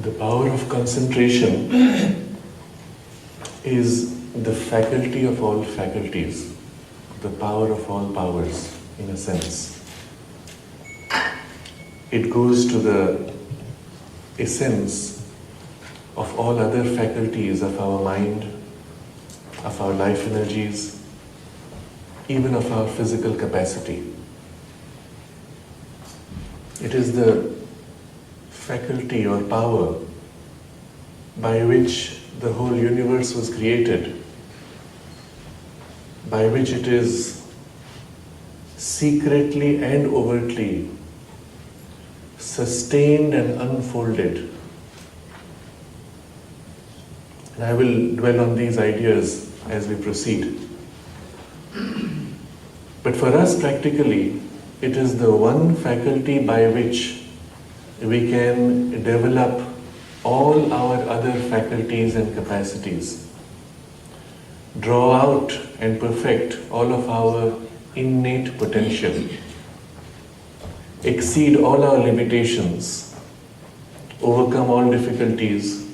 The power of concentration is the faculty of all faculties, the power of all powers, in a sense. It goes to the essence of all other faculties of our mind, of our life energies, even of our physical capacity. It is the faculty or power by which the whole universe was created, by which it is secretly and overtly sustained and unfolded. And I will dwell on these ideas as we proceed. But for us practically, it is the one faculty by which we can develop all our other faculties and capacities, draw out and perfect all of our innate potential, exceed all our limitations, overcome all difficulties,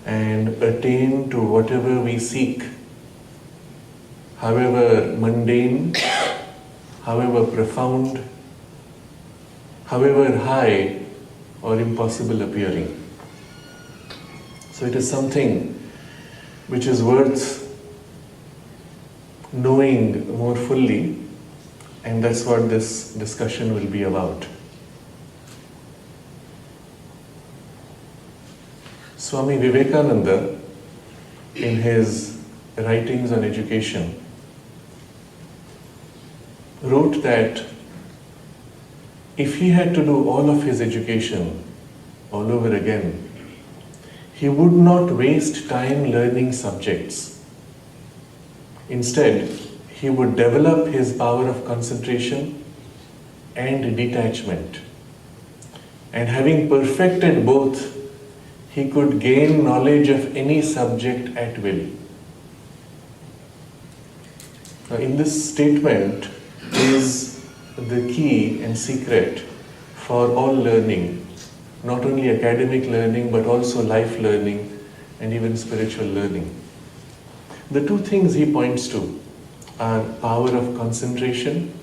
and attain to whatever we seek, however mundane, however profound, however high or impossible appearing. So it is something which is worth knowing more fully, and that's what this discussion will be about. Swami Vivekananda, in his writings on education, wrote that if he had to do all of his education all over again, he would not waste time learning subjects. Instead, he would develop his power of concentration and detachment. And having perfected both, he could gain knowledge of any subject at will. Now, in this statement is the key and secret for all learning, not only academic learning but also life learning and even spiritual learning. The two things he points to are power of concentration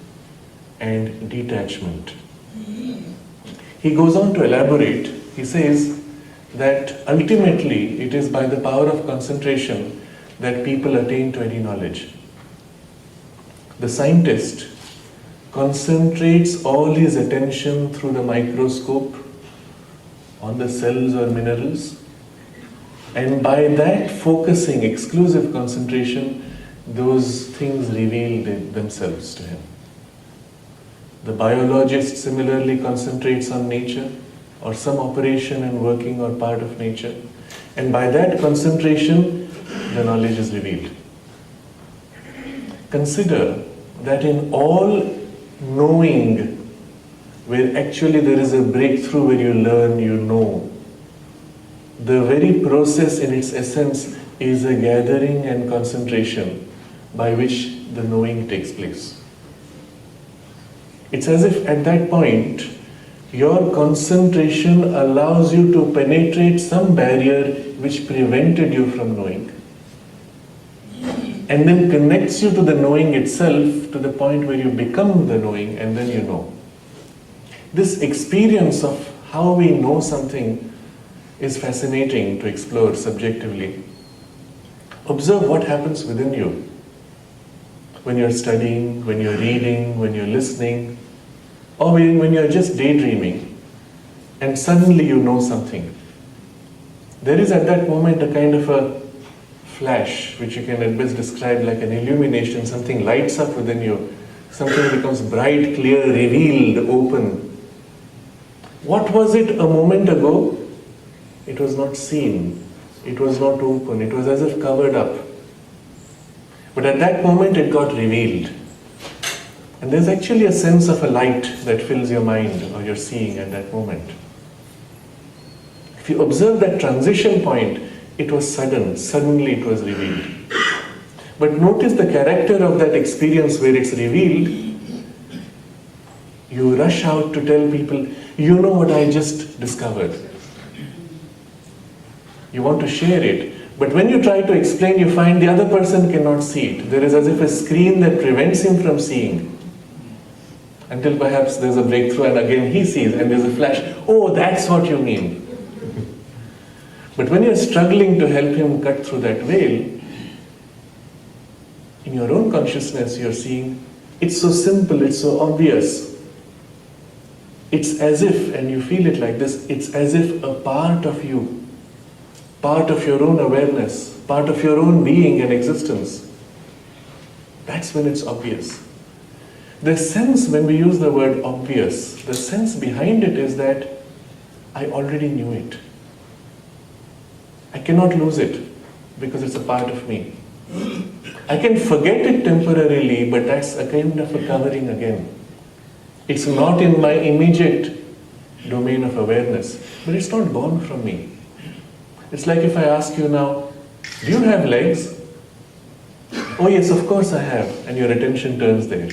and detachment. He goes on to elaborate. He says that ultimately it is by the power of concentration that people attain to any knowledge. The scientist concentrates all his attention through the microscope on the cells or minerals, and by that focusing, exclusive concentration, those things reveal themselves to him. The biologist similarly concentrates on nature or some operation and working or part of nature, and by that concentration, the knowledge is revealed. Consider that in all knowing, where actually there is a breakthrough, where you learn, you know, the very process in its essence is a gathering and concentration by which the knowing takes place. It's as if at that point, your concentration allows you to penetrate some barrier which prevented you from knowing, and then connects you to the knowing itself to the point where you become the knowing, and then you know. This experience of how we know something is fascinating to explore subjectively. Observe what happens within you when you're studying, when you're reading, when you're listening, or when you're just daydreaming, and suddenly you know something. There is at that moment a kind of a flash, which you can at best describe like an illumination. Something lights up within you, something becomes bright, clear, revealed, open. What was it a moment ago? It was not seen, it was not open, it was as if covered up. But at that moment it got revealed. And there's actually a sense of a light that fills your mind or your seeing at that moment. If you observe that transition point, it was sudden, suddenly it was revealed. But notice the character of that experience where it's revealed. You rush out to tell people, you know what I just discovered. You want to share it. But when you try to explain, you find the other person cannot see it. There is as if a screen that prevents him from seeing. Until perhaps there's a breakthrough and again he sees and there's a flash. Oh, that's what you mean. But when you're struggling to help him cut through that veil, in your own consciousness you're seeing, it's so simple, it's so obvious. It's as if, and you feel it like this, it's as if a part of you, part of your own awareness, part of your own being and existence, that's when it's obvious. The sense, when we use the word obvious, the sense behind it is that I already knew it. I cannot lose it because it's a part of me. I can forget it temporarily, but that's a kind of a covering again. It's not in my immediate domain of awareness, but it's not gone from me. It's like if I ask you now, do you have legs? Oh yes, of course I have, and your attention turns there.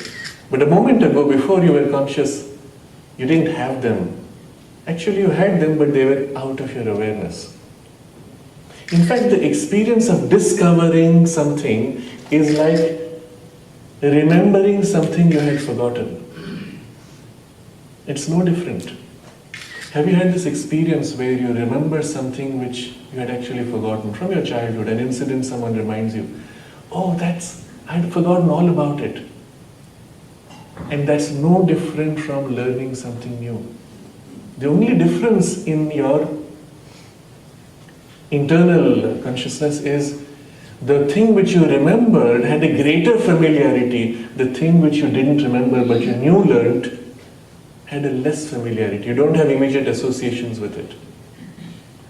But a moment ago, before you were conscious, you didn't have them. Actually you had them, but they were out of your awareness. In fact, the experience of discovering something is like remembering something you had forgotten. It's no different. Have you had this experience where you remember something which you had actually forgotten from your childhood, an incident someone reminds you, oh, I had forgotten all about it. And that's no different from learning something new. The only difference in your internal consciousness is the thing which you remembered had a greater familiarity. The thing which you didn't remember but you knew learnt had a less familiarity. You don't have immediate associations with it.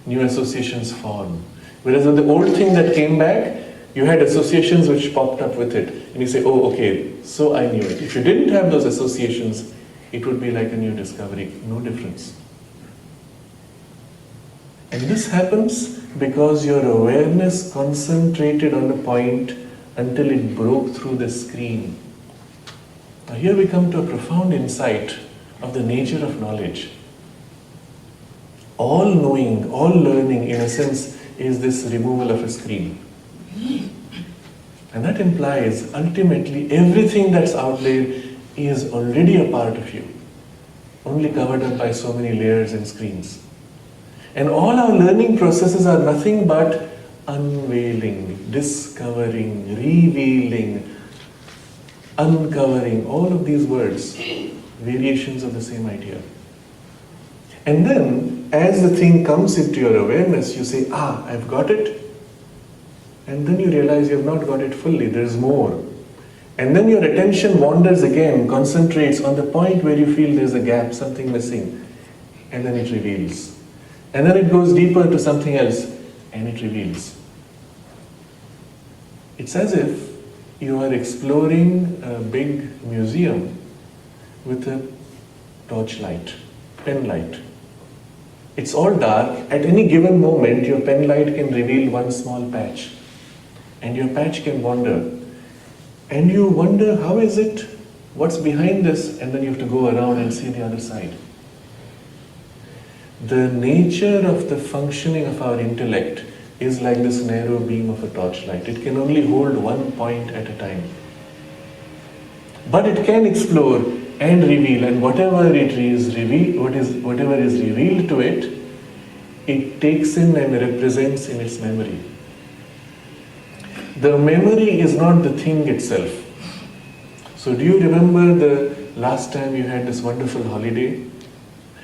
New associations form. Whereas with the old thing that came back, you had associations which popped up with it. And you say, oh, okay, so I knew it. If you didn't have those associations, it would be like a new discovery. No difference. And this happens because your awareness concentrated on a point until it broke through the screen. Now here we come to a profound insight of the nature of knowledge. All knowing, all learning, in a sense, is this removal of a screen. And that implies, ultimately, everything that's out there is already a part of you, only covered up by so many layers and screens. And all our learning processes are nothing but unveiling, discovering, revealing, uncovering, all of these words, variations of the same idea. And then, as the thing comes into your awareness, you say, I've got it. And then you realize you have not got it fully, there's more. And then your attention wanders again, concentrates on the point where you feel there's a gap, something missing. And then it reveals. And then it goes deeper to something else, and it reveals. It's as if you are exploring a big museum with a torchlight, pen light. It's all dark. At any given moment, your pen light can reveal one small patch. And your patch can wander. And you wonder, how is it? What's behind this? And then you have to go around and see the other side. The nature of the functioning of our intellect is like this narrow beam of a torchlight. It can only hold one point at a time. But it can explore and reveal, and whatever is revealed to it, it takes in and represents in its memory. The memory is not the thing itself. So do you remember the last time you had this wonderful holiday?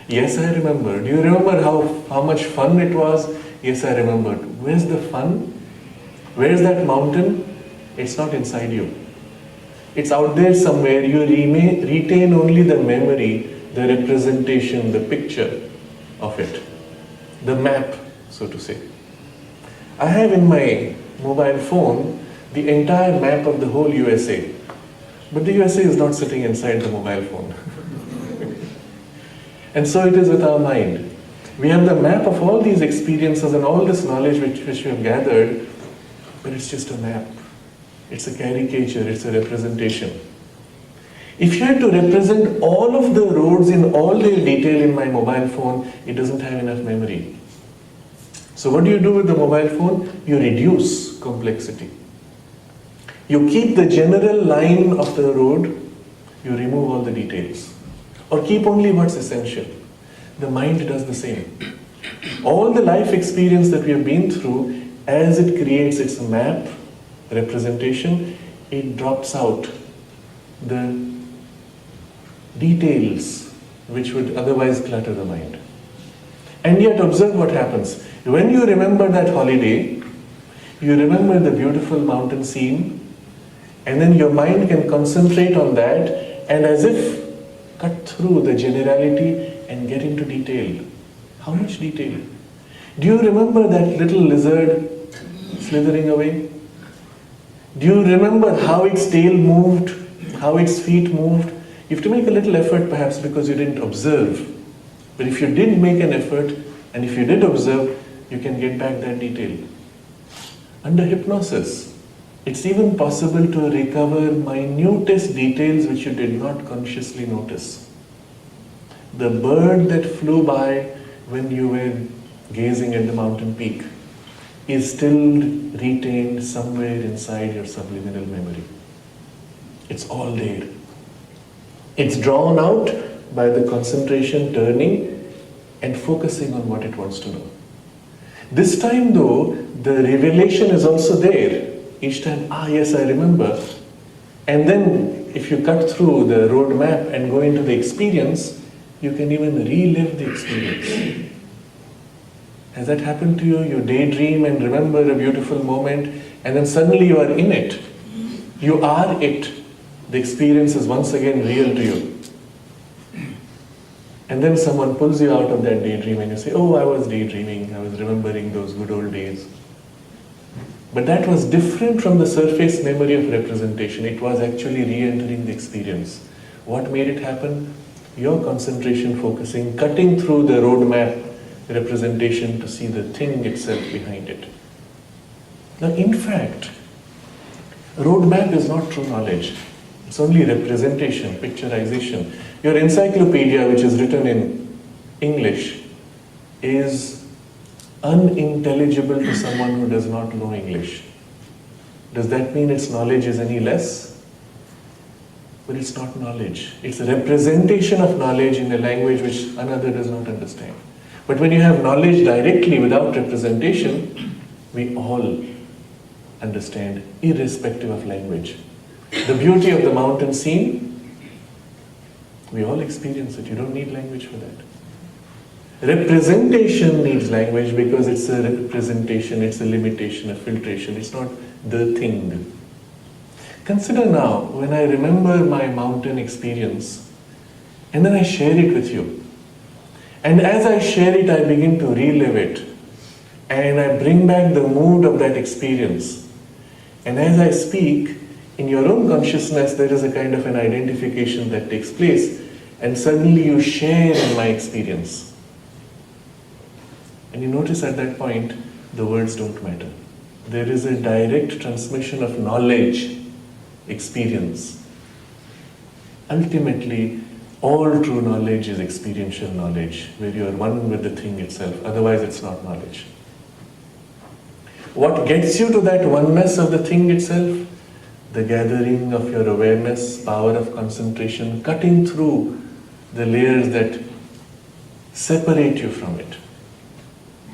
Yes, I remember. Do you remember how much fun it was? Yes, I remembered. Where's the fun? Where's that mountain? It's not inside you. It's out there somewhere. You retain only the memory, the representation, the picture of it. The map, so to say. I have in my mobile phone the entire map of the whole USA. But the USA is not sitting inside the mobile phone. And so it is with our mind. We have the map of all these experiences and all this knowledge which we have gathered, but it's just a map. It's a caricature, it's a representation. If you had to represent all of the roads in all their detail in my mobile phone, it doesn't have enough memory. So what do you do with the mobile phone? You reduce complexity. You keep the general line of the road, you remove all the details. Or keep only what's essential. The mind does the same. All the life experience that we have been through, as it creates its map, representation, it drops out the details which would otherwise clutter the mind. And yet observe what happens. When you remember that holiday, you remember the beautiful mountain scene, and then your mind can concentrate on that and as if cut through the generality and get into detail. How much detail? Do you remember that little lizard slithering away? Do you remember how its tail moved, how its feet moved? You have to make a little effort perhaps because you didn't observe. But if you did make an effort and if you did observe, you can get back that detail. Under hypnosis, it's even possible to recover minutest details which you did not consciously notice. The bird that flew by when you were gazing at the mountain peak is still retained somewhere inside your subliminal memory. It's all there. It's drawn out by the concentration turning and focusing on what it wants to know. This time though, the revelation is also there. Each time, yes, I remember. And then if you cut through the road map and go into the experience, you can even relive the experience. Has that happened to you? You daydream and remember a beautiful moment, and then suddenly you are in it. You are it. The experience is once again real to you. And then someone pulls you out of that daydream and you say, oh, I was daydreaming, I was remembering those good old days. But that was different from the surface memory of representation. It was actually re-entering the experience. What made it happen? Your concentration focusing, cutting through the roadmap representation to see the thing itself behind it. Now, in fact, roadmap is not true knowledge. It's only representation, picturization. Your encyclopedia, which is written in English, is unintelligible to someone who does not know English. Does that mean its knowledge is any less? But it's not knowledge. It's a representation of knowledge in a language which another does not understand. But when you have knowledge directly without representation, we all understand, irrespective of language. The beauty of the mountain scene, we all experience it. You don't need language for that. Representation needs language because it's a representation, it's a limitation, a filtration. It's not the thing. Consider now, when I remember my mountain experience, and then I share it with you. And as I share it, I begin to relive it. And I bring back the mood of that experience. And as I speak, in your own consciousness, there is a kind of an identification that takes place. And suddenly you share in my experience. And you notice at that point, the words don't matter. There is a direct transmission of knowledge, experience. Ultimately, all true knowledge is experiential knowledge, where you are one with the thing itself. Otherwise, it's not knowledge. What gets you to that oneness of the thing itself? The gathering of your awareness, power of concentration, cutting through the layers that separate you from it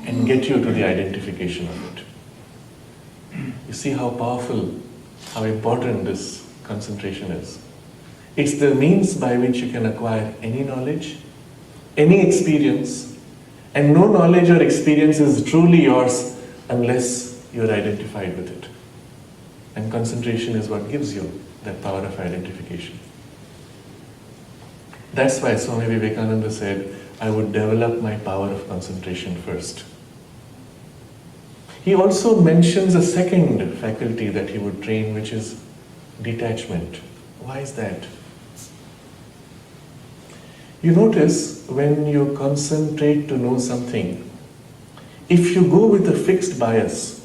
and get you to the identification of it. You see how powerful, how important this concentration is. It's the means by which you can acquire any knowledge, any experience, and no knowledge or experience is truly yours unless you're identified with it. And concentration is what gives you that power of identification. That's why Swami Vivekananda said, I would develop my power of concentration first. He also mentions a second faculty that he would train, which is detachment. Why is that? You notice when you concentrate to know something, if you go with a fixed bias,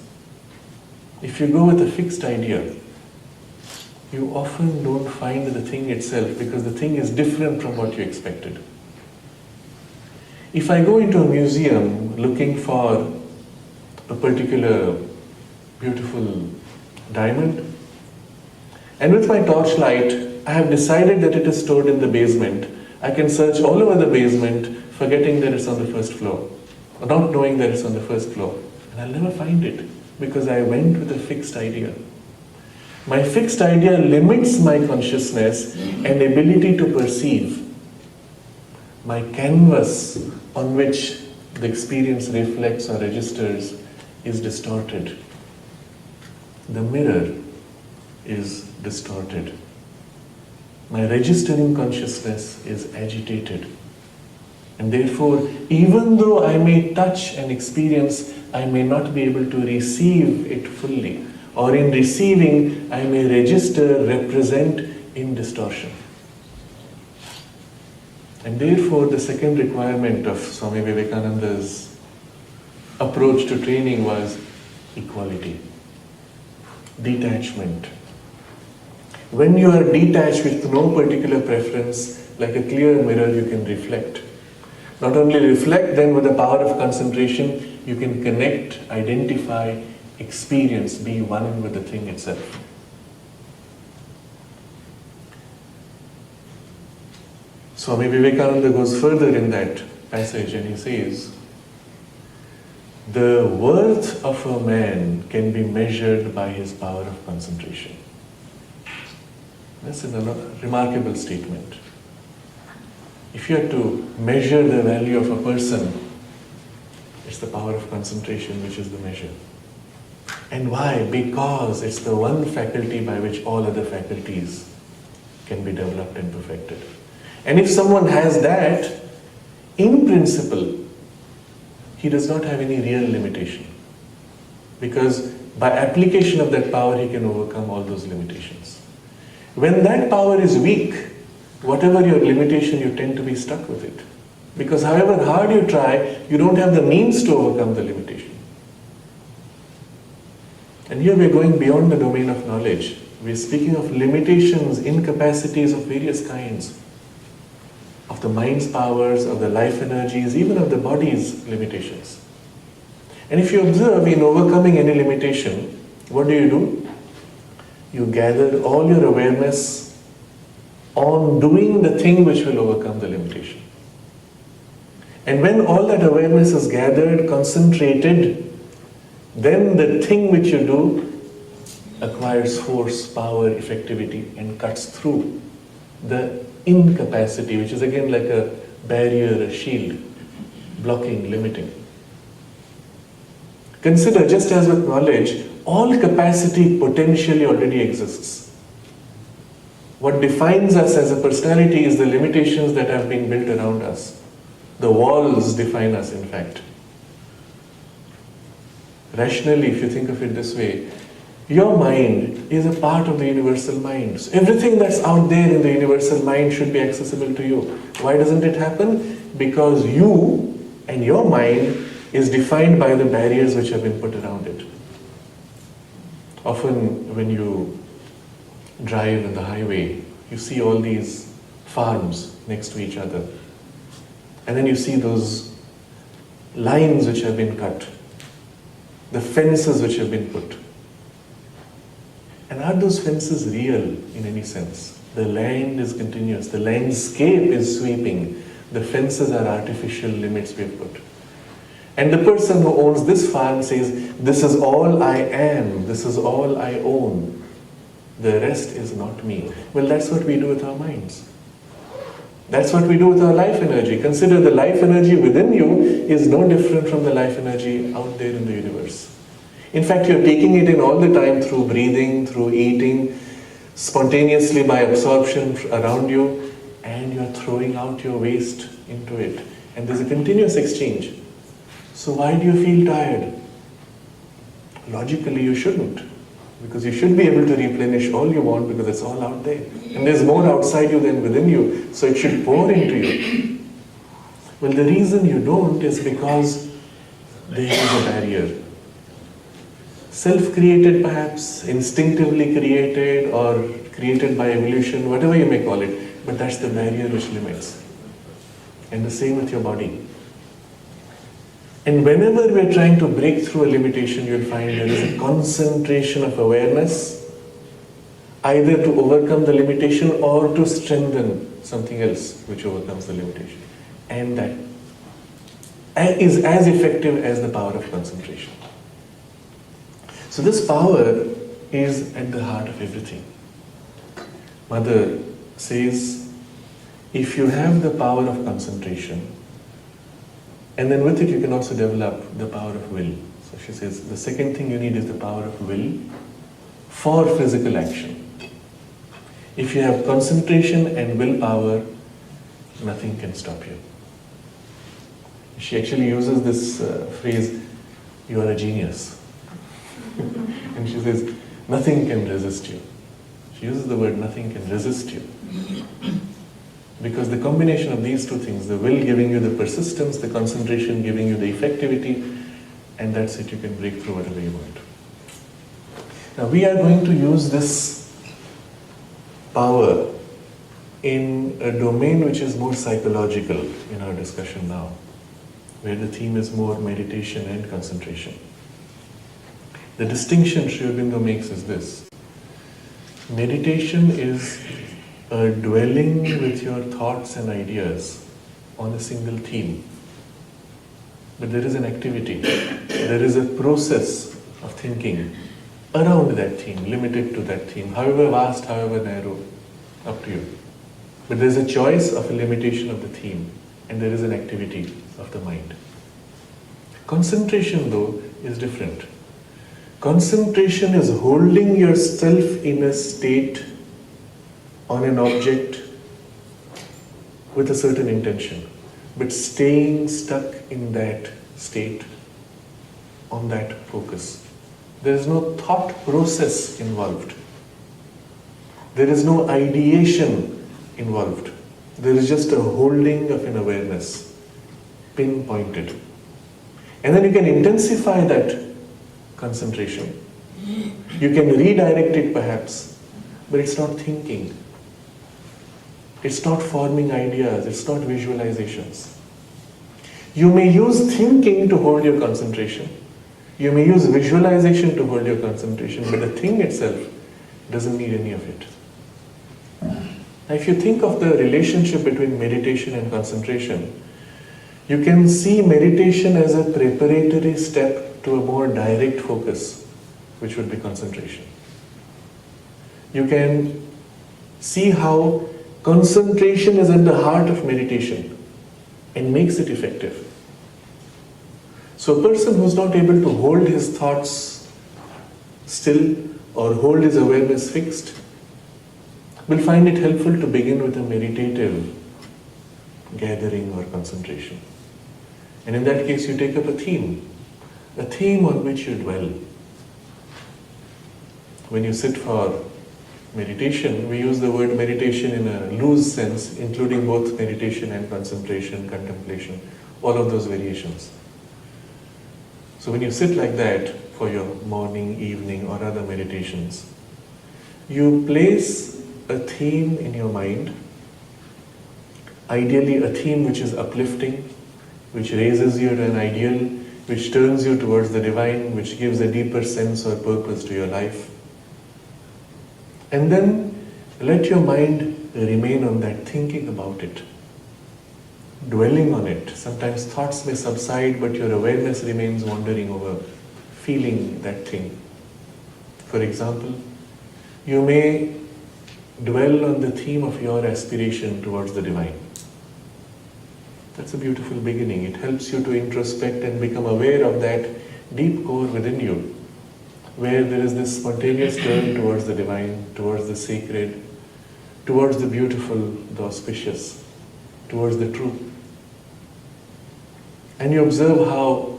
if you go with a fixed idea, you often don't find the thing itself because the thing is different from what you expected. If I go into a museum looking for a particular beautiful diamond. And with my torchlight, I have decided that it is stored in the basement. I can search all over the basement, forgetting that it's on the first floor, or not knowing that it's on the first floor. And I'll never find it, because I went with a fixed idea. My fixed idea limits my consciousness and ability to perceive. My canvas on which the experience reflects or registers is distorted. The mirror is distorted. My registering consciousness is agitated. And therefore, even though I may touch an experience, I may not be able to receive it fully. Or in receiving, I may register, represent in distortion. And therefore, the second requirement of Swami Vivekananda's approach to training was equality, detachment. When you are detached with no particular preference, like a clear mirror, you can reflect. Not only reflect, then with the power of concentration, you can connect, identify, experience, be one with the thing itself. Swami Vivekananda goes further in that passage and he says, the worth of a man can be measured by his power of concentration. That's a remarkable statement. If you are to measure the value of a person, it's the power of concentration which is the measure. And why? Because it's the one faculty by which all other faculties can be developed and perfected. And if someone has that, in principle, he does not have any real limitation. Because by application of that power, he can overcome all those limitations. When that power is weak, whatever your limitation, you tend to be stuck with it. Because however hard you try, you don't have the means to overcome the limitation. And here we're going beyond the domain of knowledge. We're speaking of limitations, incapacities of various kinds. Of the mind's powers, of the life energies, even of the body's limitations. And if you observe in overcoming any limitation, what do? You gather all your awareness on doing the thing which will overcome the limitation. And when all that awareness is gathered, concentrated, then the thing which you do acquires force, power, effectivity, and cuts through the incapacity, which is again like a barrier, a shield, blocking, limiting. Consider, just as with knowledge, all capacity potentially already exists. What defines us as a personality is the limitations that have been built around us. The walls define us, in fact. Rationally, if you think of it this way, your mind is a part of the universal mind. So everything that's out there in the universal mind should be accessible to you. Why doesn't it happen? Because you and your mind is defined by the barriers which have been put around it. Often when you drive on the highway, you see all these farms next to each other. And then you see those lines which have been cut, the fences which have been put. And are those fences real in any sense? The land is continuous, the landscape is sweeping, the fences are artificial limits we have put. And the person who owns this farm says, this is all I am, this is all I own, the rest is not me. Well, that's what we do with our minds. That's what we do with our life energy. Consider the life energy within you is no different from the life energy out there in the universe. In fact, you're taking it in all the time through breathing, through eating, spontaneously by absorption around you, and you're throwing out your waste into it. And there's a continuous exchange. So why do you feel tired? Logically, you shouldn't. Because you should be able to replenish all you want because it's all out there. And there's more outside you than within you. So it should pour into you. Well, the reason you don't is because there is a barrier. Self-created perhaps, instinctively created or created by evolution, whatever you may call it. But that's the barrier which limits. And the same with your body. And whenever we're trying to break through a limitation, you'll find there is a concentration of awareness, either to overcome the limitation or to strengthen something else which overcomes the limitation. And that is as effective as the power of concentration. So this power is at the heart of everything. Mother says, if you have the power of concentration, and then with it you can also develop the power of will. So she says, the second thing you need is the power of will for physical action. If you have concentration and willpower, nothing can stop you. She actually uses this phrase, you are a genius. And she says, nothing can resist you. She uses the word, nothing can resist you. Because the combination of these two things, the will giving you the persistence, the concentration giving you the effectivity, and that's it, you can break through whatever you want. Now we are going to use this power in a domain which is more psychological in our discussion now, where the theme is more meditation and concentration. The distinction Sri Aurobindo makes is this. Meditation is a dwelling with your thoughts and ideas on a single theme. But there is an activity, there is a process of thinking around that theme, limited to that theme, however vast, however narrow, up to you. But there is a choice of a limitation of the theme, and there is an activity of the mind. Concentration, though, is different. Concentration is holding yourself in a state on an object with a certain intention, but staying stuck in that state, on that focus. There is no thought process involved. There is no ideation involved. There is just a holding of an awareness, pinpointed. And then you can intensify that concentration. You can redirect it perhaps, but it's not thinking. It's not forming ideas, it's not visualizations. You may use thinking to hold your concentration. You may use visualization to hold your concentration, but the thing itself doesn't need any of it. Now, if you think of the relationship between meditation and concentration, you can see meditation as a preparatory step to a more direct focus, which would be concentration. You can see how concentration is at the heart of meditation and makes it effective. So a person who's not able to hold his thoughts still or hold his awareness fixed will find it helpful to begin with a meditative gathering or concentration. And in that case you take up a theme on which you dwell. When you sit for meditation, we use the word meditation in a loose sense, including both meditation and concentration, contemplation, all of those variations. So when you sit like that for your morning, evening or other meditations, you place a theme in your mind, ideally a theme which is uplifting, which raises you to an ideal, which turns you towards the divine, which gives a deeper sense or purpose to your life. And then let your mind remain on that, thinking about it, dwelling on it. Sometimes thoughts may subside, but your awareness remains wandering over, feeling that thing. For example, you may dwell on the theme of your aspiration towards the divine. That's a beautiful beginning. It helps you to introspect and become aware of that deep core within you, where there is this spontaneous turn towards the divine, towards the sacred, towards the beautiful, the auspicious, towards the true. And you observe how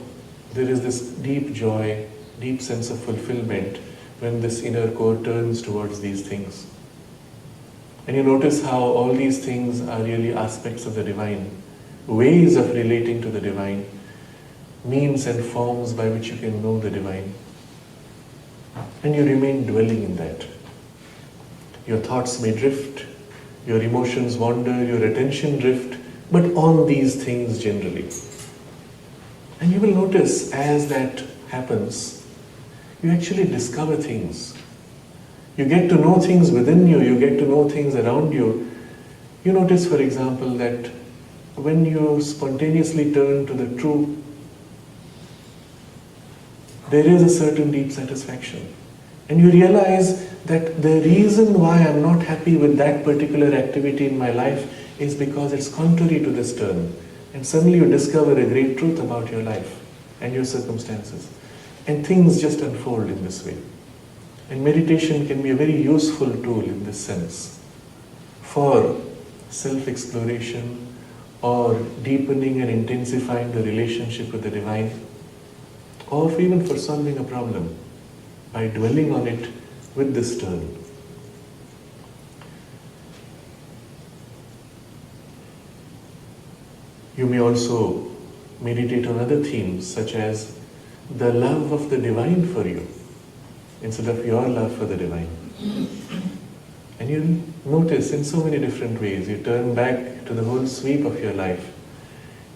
there is this deep joy, deep sense of fulfillment when this inner core turns towards these things. And you notice how all these things are really aspects of the divine, ways of relating to the divine, means and forms by which you can know the divine. And you remain dwelling in that. Your thoughts may drift, your emotions wander, your attention drift, but on these things generally. And you will notice as that happens, you actually discover things. You get to know things within you, you get to know things around you. You notice, for example, that when you spontaneously turn to the truth, there is a certain deep satisfaction. And you realize that the reason why I'm not happy with that particular activity in my life is because it's contrary to this turn. And suddenly you discover a great truth about your life and your circumstances. And things just unfold in this way. And meditation can be a very useful tool in this sense for self-exploration or deepening and intensifying the relationship with the divine, or even for solving a problem by dwelling on it with this turn. You may also meditate on other themes such as the love of the divine for you instead of your love for the divine. And you'll notice in so many different ways, you turn back to the whole sweep of your life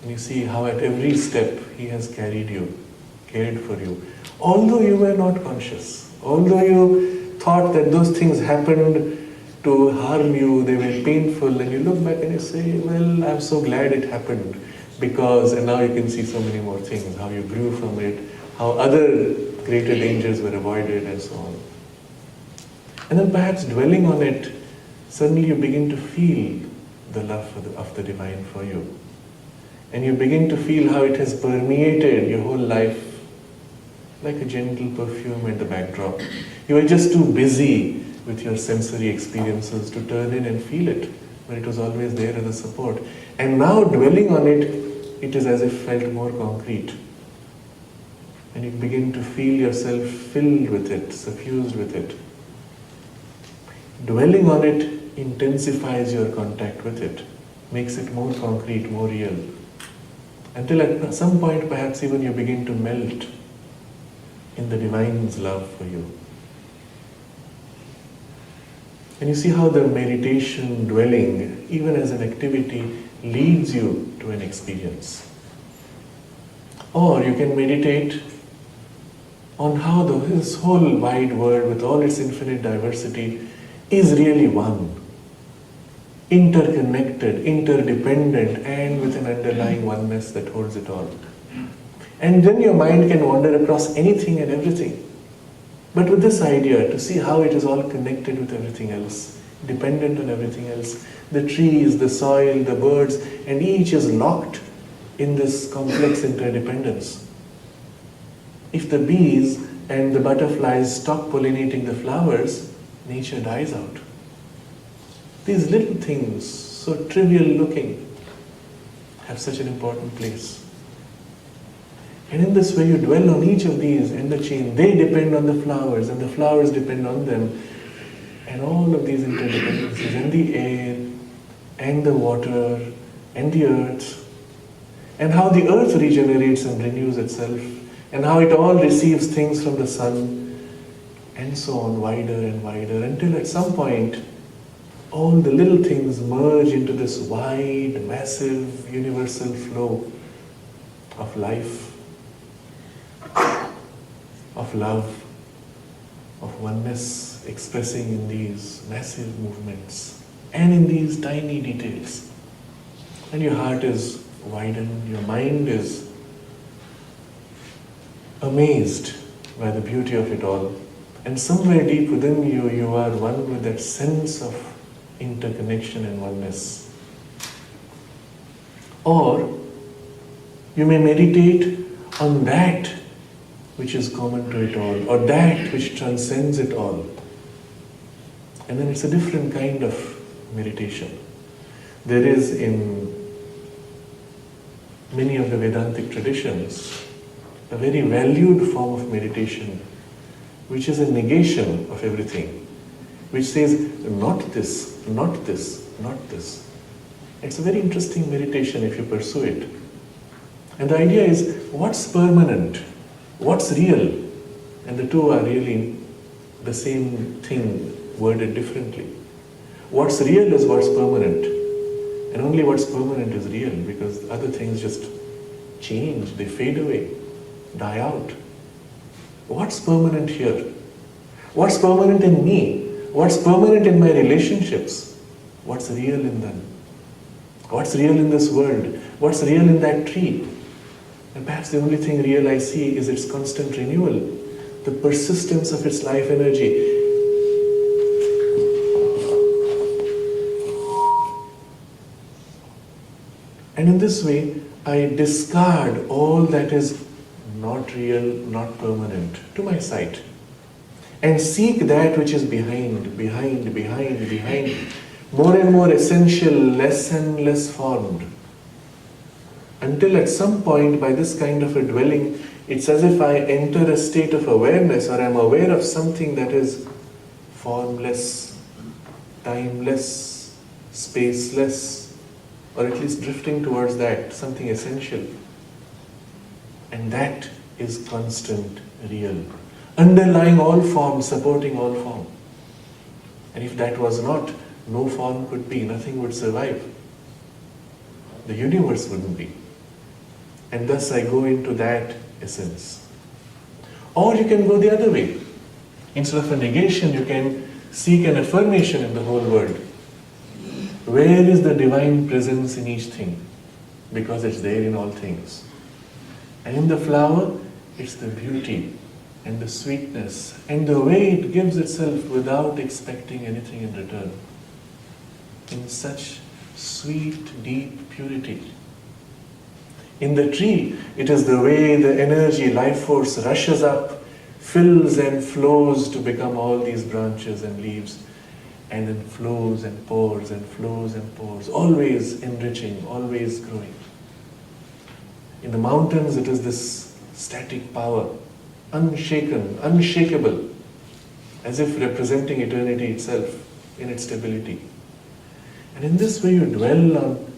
and you see how at every step He has carried you, cared for you. Although you were not conscious, although you thought that those things happened to harm you, they were painful, and you look back and you say, well, I'm so glad it happened because, and now you can see so many more things, how you grew from it, how other greater dangers were avoided and so on. And then perhaps dwelling on it, suddenly you begin to feel the love of the divine for you. And you begin to feel how it has permeated your whole life like a gentle perfume at the backdrop. You were just too busy with your sensory experiences to turn in and feel it, but it was always there as a support. And now dwelling on it, it is as if felt more concrete. And you begin to feel yourself filled with it, suffused with it. Dwelling on it intensifies your contact with it, makes it more concrete, more real. Until at some point perhaps even you begin to melt in the divine's love for you. And you see how the meditation dwelling, even as an activity, leads you to an experience. Or you can meditate on how this whole wide world with all its infinite diversity is really one. Interconnected, interdependent, and with an underlying oneness that holds it all. And then your mind can wander across anything and everything. But with this idea, to see how it is all connected with everything else, dependent on everything else, the trees, the soil, the birds, and each is locked in this complex interdependence. If the bees and the butterflies stop pollinating the flowers, nature dies out. These little things, so trivial looking, have such an important place. And in this way you dwell on each of these in the chain. They depend on the flowers and the flowers depend on them. And all of these interdependencies, and the air, and the water, and the earth, and how the earth regenerates and renews itself, and how it all receives things from the sun, and so on, wider and wider, until at some point all the little things merge into this wide, massive, universal flow of life, of love, of oneness expressing in these massive movements and in these tiny details. And your heart is widened, your mind is amazed by the beauty of it all. And somewhere deep within you, you are one with that sense of interconnection and oneness. Or you may meditate on that which is common to it all, or that which transcends it all. And then it's a different kind of meditation. There is in many of the Vedantic traditions a very valued form of meditation, which is a negation of everything, which says, not this, not this, not this. It's a very interesting meditation if you pursue it. And the idea is, what's permanent? What's real? And the two are really the same thing, worded differently. What's real is what's permanent. And only what's permanent is real, because other things just change, they fade away, die out. What's permanent here? What's permanent in me? What's permanent in my relationships? What's real in them? What's real in this world? What's real in that tree? And perhaps the only thing real I see is its constant renewal, the persistence of its life energy. And in this way, I discard all that is not real, not permanent to my sight, and seek that which is behind, more and more essential, less and less formed. Until at some point, by this kind of a dwelling, it's as if I enter a state of awareness, or I'm aware of something that is formless, timeless, spaceless, or at least drifting towards that, something essential. And that is constant, real, underlying all form, supporting all form. And if that was not, no form could be, nothing would survive. The universe wouldn't be. And thus I go into that essence. Or you can go the other way. Instead of a negation, you can seek an affirmation in the whole world. Where is the divine presence in each thing? Because it's there in all things. And in the flower, it's the beauty and the sweetness and the way it gives itself without expecting anything in return. In such sweet, deep purity. In the tree, it is the way the energy, life force rushes up, fills and flows to become all these branches and leaves, and then flows and pours and flows and pours, always enriching, always growing. In the mountains, it is this static power, unshaken, unshakable, as if representing eternity itself in its stability. And in this way you dwell on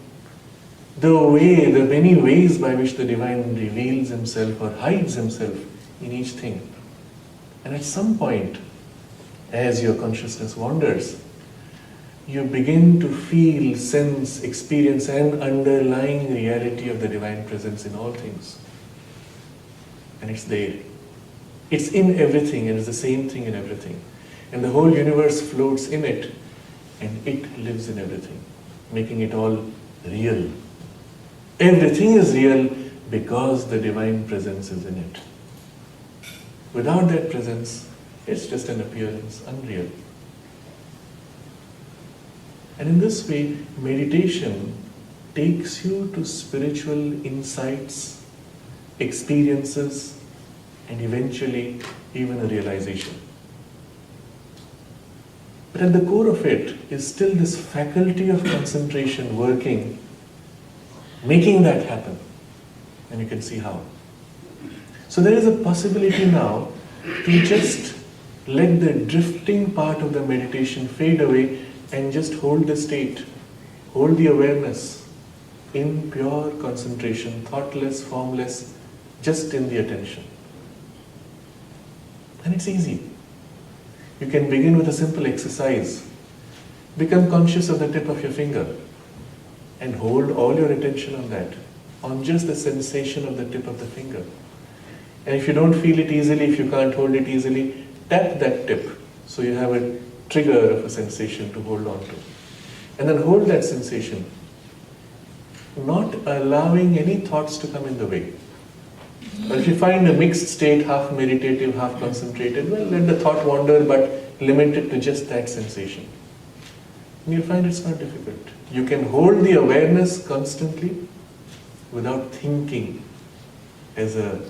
the many ways by which the divine reveals himself or hides himself in each thing. And at some point, as your consciousness wanders, you begin to feel, sense, experience an underlying reality of the divine presence in all things. And it's there. It's in everything, and it's the same thing in everything. And the whole universe floats in it, and it lives in everything, making it all real. Everything is real because the divine presence is in it. Without that presence, it's just an appearance, unreal. And in this way, meditation takes you to spiritual insights, experiences, and eventually even a realization. But at the core of it is still this faculty of concentration working, making that happen. And you can see how. So there is a possibility now to just let the drifting part of the meditation fade away and just hold the state, hold the awareness in pure concentration, thoughtless, formless, just in the attention. And it's easy. You can begin with a simple exercise. Become conscious of the tip of your finger and hold all your attention on that, on just the sensation of the tip of the finger. And if you don't feel it easily, if you can't hold it easily, tap that tip so you have a trigger of a sensation to hold on to. And then hold that sensation, not allowing any thoughts to come in the way. Or if you find a mixed state, half meditative, half concentrated, well, let the thought wander, but limit it to just that sensation. And you'll find it's not difficult. You can hold the awareness constantly without thinking as a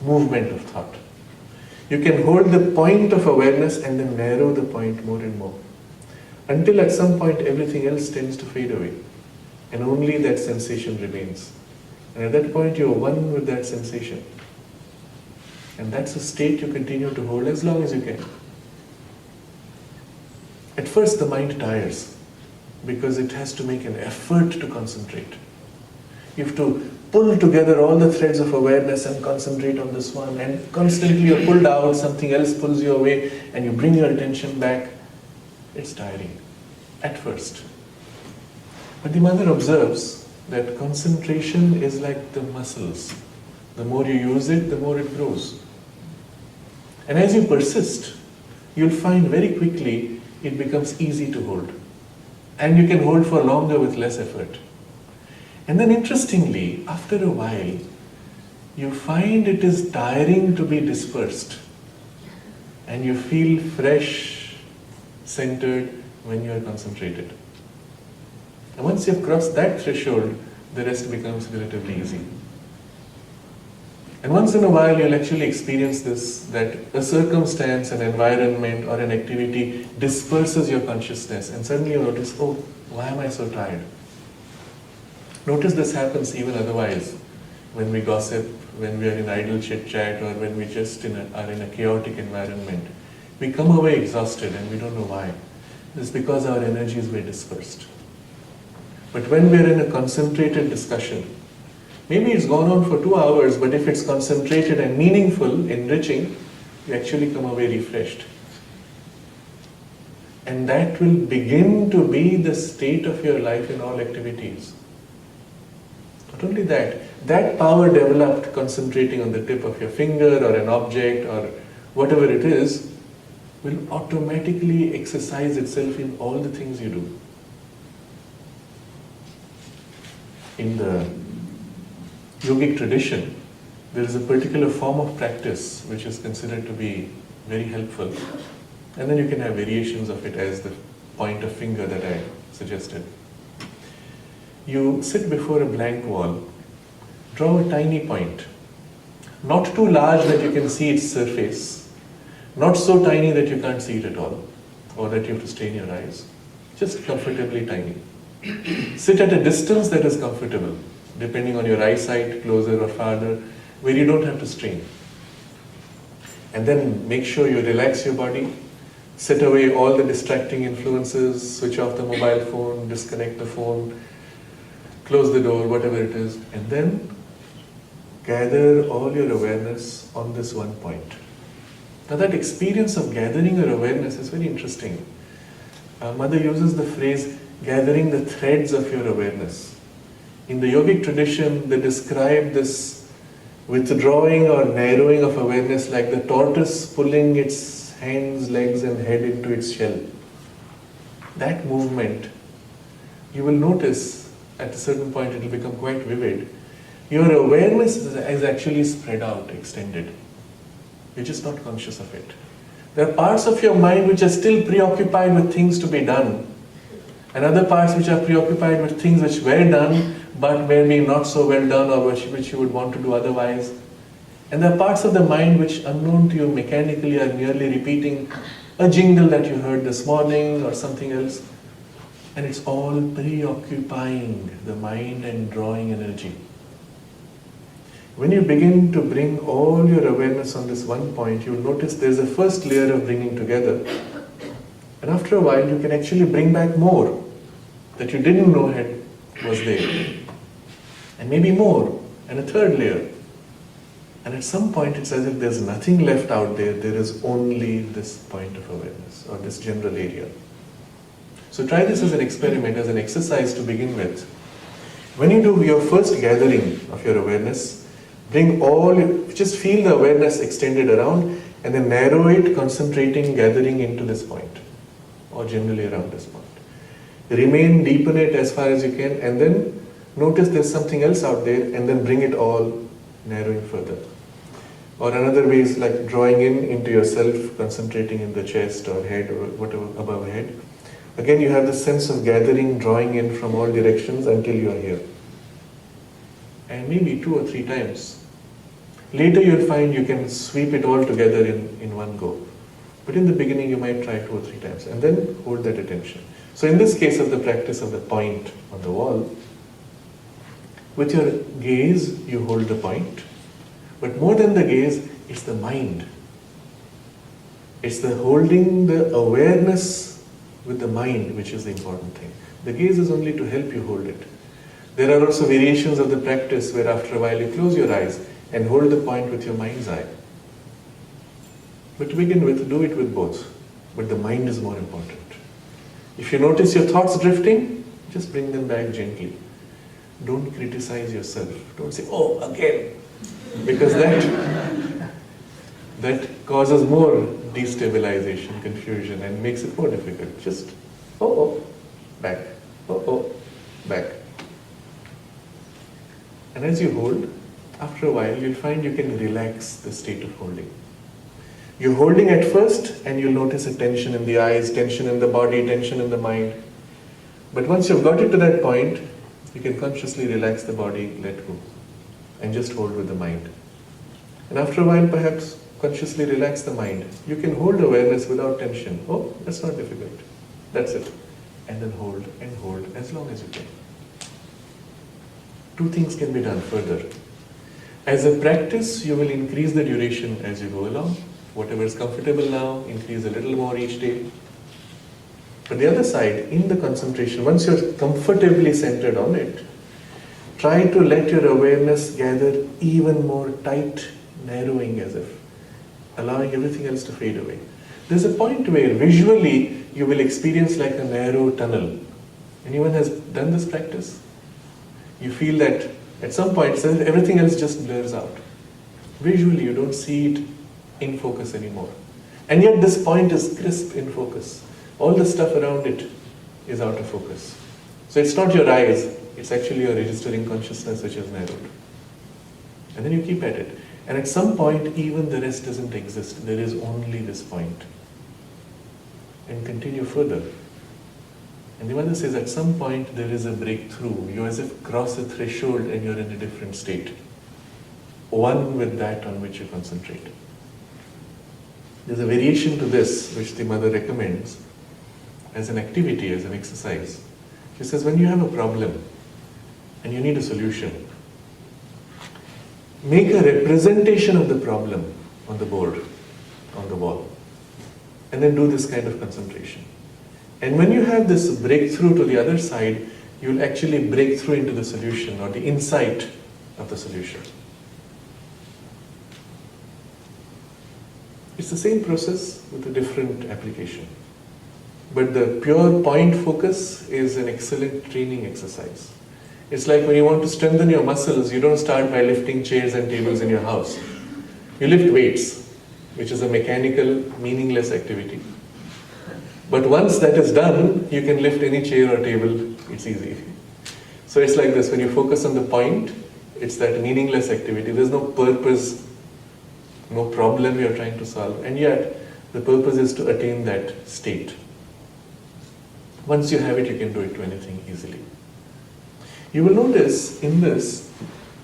movement of thought. You can hold the point of awareness and then narrow the point more and more, until at some point everything else tends to fade away and only that sensation remains. And at that point you're one with that sensation. And that's a state you continue to hold as long as you can. At first the mind tires because it has to make an effort to concentrate. You have to pull together all the threads of awareness and concentrate on this one, and constantly you're pulled out, something else pulls you away and you bring your attention back. It's tiring at first. But the mother observes that concentration is like the muscles. The more you use it, the more it grows. And as you persist, you'll find very quickly it becomes easy to hold. And you can hold for longer with less effort. And then interestingly, after a while, you find it is tiring to be dispersed. And you feel fresh, centered when you are concentrated. And once you have crossed that threshold, the rest becomes relatively easy. And once in a while, you'll actually experience this, that a circumstance, an environment, or an activity disperses your consciousness, and suddenly you notice, oh, why am I so tired? Notice this happens even otherwise, when we gossip, when we are in idle chit-chat, or when we just are in a chaotic environment. We come away exhausted and we don't know why. It's because our energies were dispersed. But when we are in a concentrated discussion, maybe it's gone on for 2 hours, but if it's concentrated and meaningful, enriching, you actually come away refreshed. And that will begin to be the state of your life in all activities. Not only that, that power developed concentrating on the tip of your finger or an object or whatever it is, will automatically exercise itself in all the things you do. In the yogic tradition, there is a particular form of practice which is considered to be very helpful. And then you can have variations of it as the point of finger that I suggested. You sit before a blank wall, draw a tiny point, not too large that you can see its surface, not so tiny that you can't see it at all, or that you have to strain your eyes, just comfortably tiny. Sit at a distance that is comfortable, depending on your eyesight, closer or farther, where you don't have to strain. And then make sure you relax your body, set away all the distracting influences, switch off the mobile phone, disconnect the phone, close the door, whatever it is, and then gather all your awareness on this one point. Now that experience of gathering your awareness is very interesting. Mother uses the phrase, gathering the threads of your awareness. In the yogic tradition, they describe this withdrawing or narrowing of awareness like the tortoise pulling its hands, legs and head into its shell. That movement, you will notice at a certain point it will become quite vivid. Your awareness is actually spread out, extended. You're just not conscious of it. There are parts of your mind which are still preoccupied with things to be done, and other parts which are preoccupied with things which were done but maybe not so well done, or which you would want to do otherwise. And there are parts of the mind which, unknown to you, mechanically are merely repeating a jingle that you heard this morning or something else. And it's all preoccupying the mind and drawing energy. When you begin to bring all your awareness on this one point, you'll notice there's a first layer of bringing together. And after a while, you can actually bring back more that you didn't know was there. And maybe more, and a third layer. And at some point, it's as if there's nothing left out there. There is only this point of awareness, or this general area. So try this as an experiment, as an exercise to begin with. When you do your first gathering of your awareness, just feel the awareness extended around, and then narrow it, concentrating, gathering into this point, or generally around this point. Remain, deepen it as far as you can, and then notice there's something else out there, and then bring it all, narrowing further. Or another way is like drawing into yourself, concentrating in the chest or head or whatever above head. Again, you have the sense of gathering, drawing in from all directions until you are here. And maybe 2 or 3 times. Later you'll find you can sweep it all together in one go. But in the beginning you might try 2 or 3 times and then hold that attention. So in this case of the practice of the point on the wall, with your gaze you hold the point, but more than the gaze, it's the mind. It's the holding the awareness with the mind which is the important thing. The gaze is only to help you hold it. There are also variations of the practice where after a while you close your eyes and hold the point with your mind's eye. But to begin with, do it with both. But the mind is more important. If you notice your thoughts drifting, just bring them back gently. don't criticize yourself. Don't say, oh, again. Because that causes more destabilization, confusion, and makes it more difficult. Just, oh, back. Oh, back. And as you hold, after a while, you'll find you can relax the state of holding. You're holding at first, and you'll notice a tension in the eyes, tension in the body, tension in the mind. But once you've got it to that point, you can consciously relax the body, let go, and just hold with the mind. And after a while, perhaps consciously relax the mind. You can hold awareness without tension. Oh, that's not difficult. That's it. And then hold and hold as long as you can. Two things can be done further. As a practice, you will increase the duration as you go along. Whatever is comfortable now, increase a little more each day. But the other side, in the concentration, once you're comfortably centered on it, try to let your awareness gather even more tight, narrowing as if, allowing everything else to fade away. There's a point where visually you will experience like a narrow tunnel. Anyone has done this practice? You feel that at some point everything else just blurs out. Visually you don't see it in focus anymore. And yet this point is crisp in focus. All the stuff around it is out of focus. So it's not your eyes, it's actually your registering consciousness which is narrowed. And then you keep at it. And at some point even the rest doesn't exist. There is only this point. And continue further. And the mother says at some point there is a breakthrough. You as if cross a threshold and you're in a different state. One with that on which you concentrate. There's a variation to this which the mother recommends as an activity, as an exercise. She says when you have a problem and you need a solution, make a representation of the problem on the board, on the wall, and then do this kind of concentration. And when you have this breakthrough to the other side, you'll actually break through into the solution or the insight of the solution. It's the same process with a different application. But the pure point focus is an excellent training exercise. It's like when you want to strengthen your muscles, you don't start by lifting chairs and tables in your house. You lift weights, which is a mechanical, meaningless activity. But once that is done, you can lift any chair or table, it's easy. So it's like this, when you focus on the point, it's that meaningless activity. There's no purpose, no problem you're trying to solve, and yet the purpose is to attain that state. Once you have it, you can do it to anything easily. You will notice in this,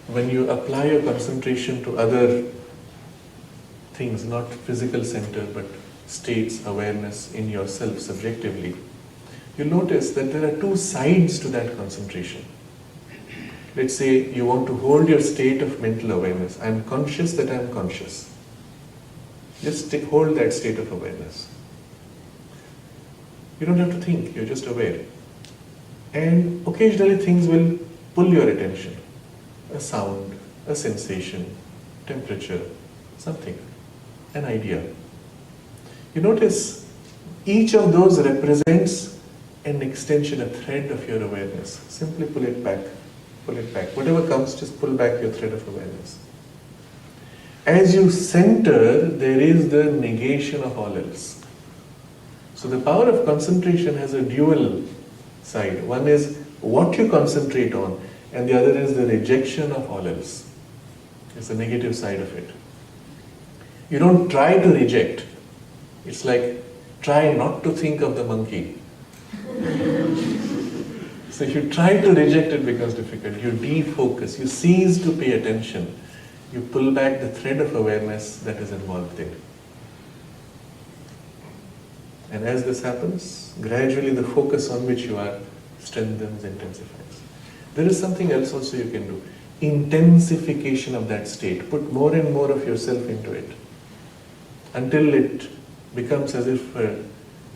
when you apply your concentration to other things, not physical center, but states, awareness in yourself subjectively, you'll notice that there are two sides to that concentration. Let's say you want to hold your state of mental awareness. I'm conscious that I'm conscious. Just hold that state of awareness. You don't have to think, you're just aware. And occasionally things will pull your attention. A sound, a sensation, temperature, something, an idea. You notice each of those represents an extension, a thread of your awareness. Simply pull it back, pull it back. Whatever comes, just pull back your thread of awareness. As you center, there is the negation of all else. So the power of concentration has a dual side. One is what you concentrate on, and the other is the rejection of all else. It's the negative side of it. You don't try to reject. It's like, try not to think of the monkey. So if you try to reject, it becomes difficult. You defocus, you cease to pay attention. You pull back the thread of awareness that is involved in. And as this happens, gradually the focus on which you are strengthens, intensifies. There is something else also you can do. Intensification of that state. Put more and more of yourself into it until it becomes as if a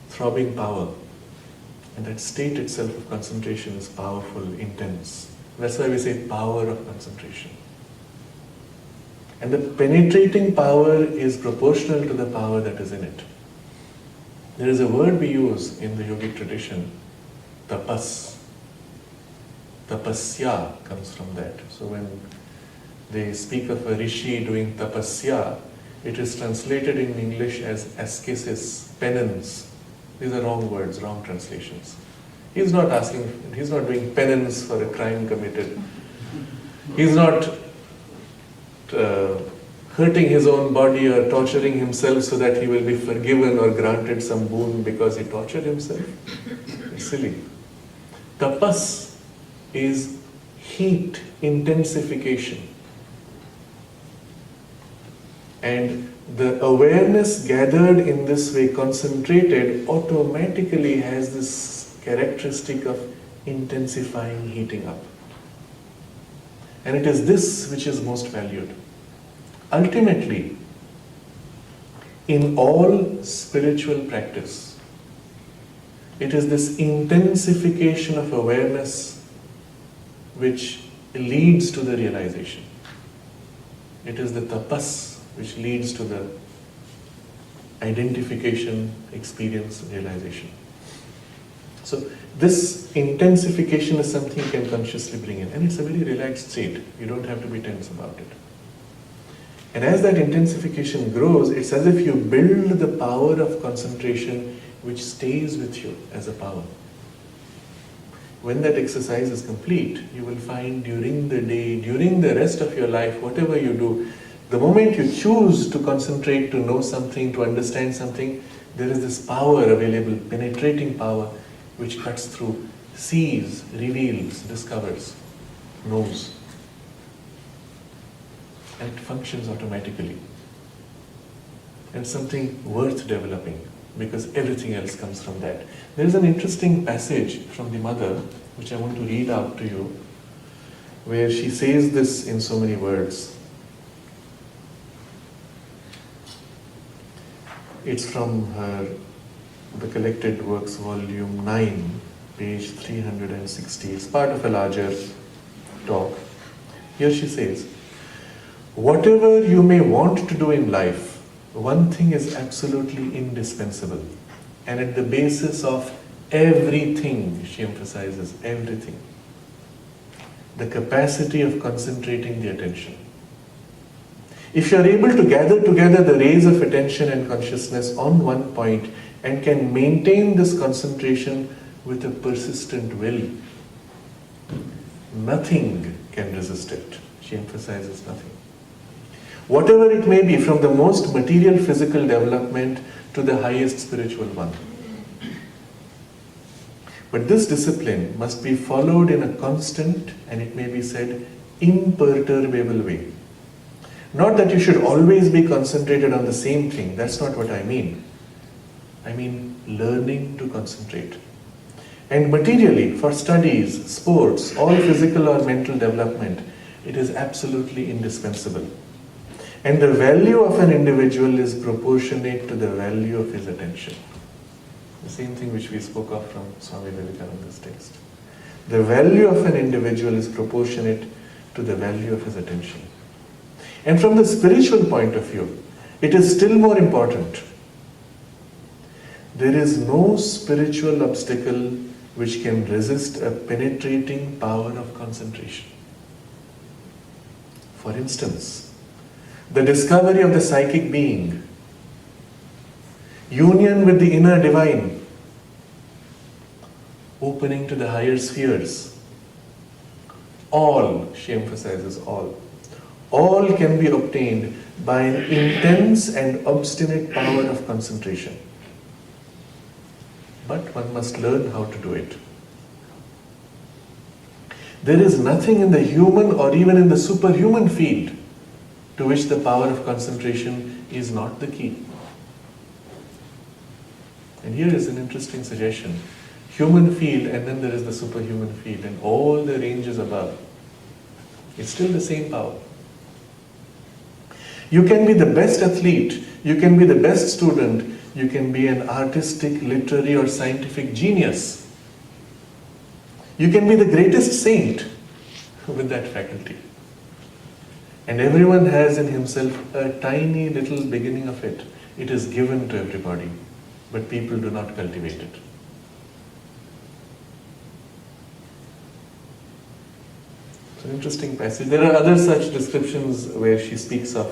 throbbing power. And that state itself of concentration is powerful, intense. That's why we say power of concentration. And the penetrating power is proportional to the power that is in it. There is a word we use in the yogic tradition, tapas. Tapasya comes from that. So when they speak of a rishi doing tapasya, it is translated in English as ascesis, penance. These are wrong words, wrong translations. He's not doing penance for a crime committed. He's not hurting his own body or torturing himself so that he will be forgiven or granted some boon because he tortured himself. It's silly. Tapas is heat, intensification. And the awareness gathered in this way, concentrated, automatically has this characteristic of intensifying, heating up. And it is this which is most valued. Ultimately, in all spiritual practice, it is this intensification of awareness which leads to the realization. It is the tapas which leads to the identification, experience, realization. So this intensification is something you can consciously bring in, and it's a very relaxed state. You don't have to be tense about it. And as that intensification grows, it's as if you build the power of concentration which stays with you as a power. When that exercise is complete, you will find during the day, during the rest of your life, whatever you do, the moment you choose to concentrate, to know something, to understand something, there is this power available, penetrating power, which cuts through, sees, reveals, discovers, knows. And it functions automatically. And something worth developing, because everything else comes from that. There is an interesting passage from the mother, which I want to read out to you, where she says this in so many words. It's from the Collected Works, volume 9, page 360. It's part of a larger talk. Here she says, whatever you may want to do in life, one thing is absolutely indispensable. And at the basis of everything, she emphasizes everything, the capacity of concentrating the attention. If you are able to gather together the rays of attention and consciousness on one point and can maintain this concentration with a persistent will, nothing can resist it. She emphasizes nothing. Whatever it may be, from the most material physical development to the highest spiritual one. But this discipline must be followed in a constant, and it may be said, imperturbable way. Not that you should always be concentrated on the same thing. That's not what I mean. I mean learning to concentrate. And materially, for studies, sports, all physical or mental development, it is absolutely indispensable. And the value of an individual is proportionate to the value of his attention. The same thing which we spoke of from Swami Vivekananda's text. The value of an individual is proportionate to the value of his attention. And from the spiritual point of view, it is still more important. There is no spiritual obstacle which can resist a penetrating power of concentration. For instance, the discovery of the psychic being, union with the inner divine, opening to the higher spheres, all, she emphasizes all can be obtained by an intense and obstinate power of concentration. But one must learn how to do it. There is nothing in the human or even in the superhuman field to which the power of concentration is not the key. And here is an interesting suggestion. Human field, and then there is the superhuman field, and all the ranges above. It's still the same power. You can be the best athlete, you can be the best student, you can be an artistic, literary or scientific genius. You can be the greatest saint with that faculty. And everyone has in himself a tiny little beginning of it. It is given to everybody, but people do not cultivate it. It's an interesting passage. There are other such descriptions where she speaks of,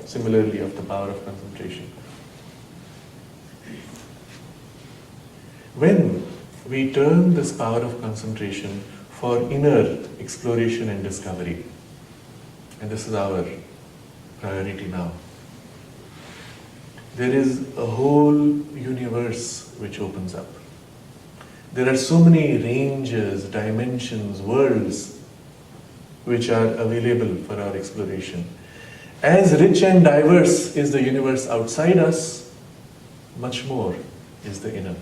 similarly, of the power of concentration. When we turn this power of concentration for inner exploration and discovery, and this is our priority now, there is a whole universe which opens up. There are so many ranges, dimensions, worlds which are available for our exploration. As rich and diverse is the universe outside us, much more is the inner.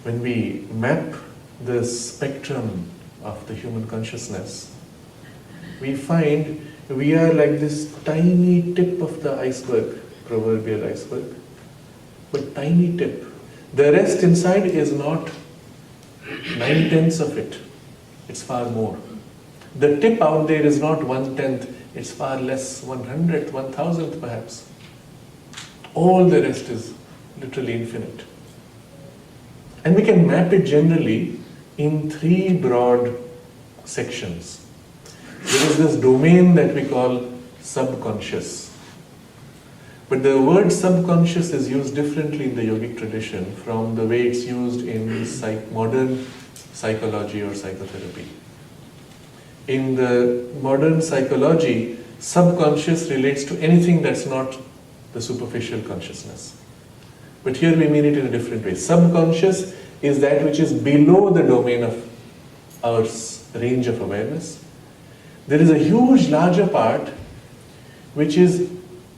When we map the spectrum of the human consciousness, we find we are like this tiny tip of the iceberg, proverbial iceberg, but tiny tip. The rest inside is not 9/10 of it, it's far more. The tip out there is not 1/10, it's far less, 100th, 1000th perhaps. All the rest is literally infinite. And we can map it generally in 3 broad sections. There is this domain that we call subconscious. But the word subconscious is used differently in the yogic tradition from the way it's used in modern psychology or psychotherapy. In the modern psychology, subconscious relates to anything that's not the superficial consciousness. But here we mean it in a different way. Subconscious is that which is below the domain of our range of awareness. There is a huge larger part which is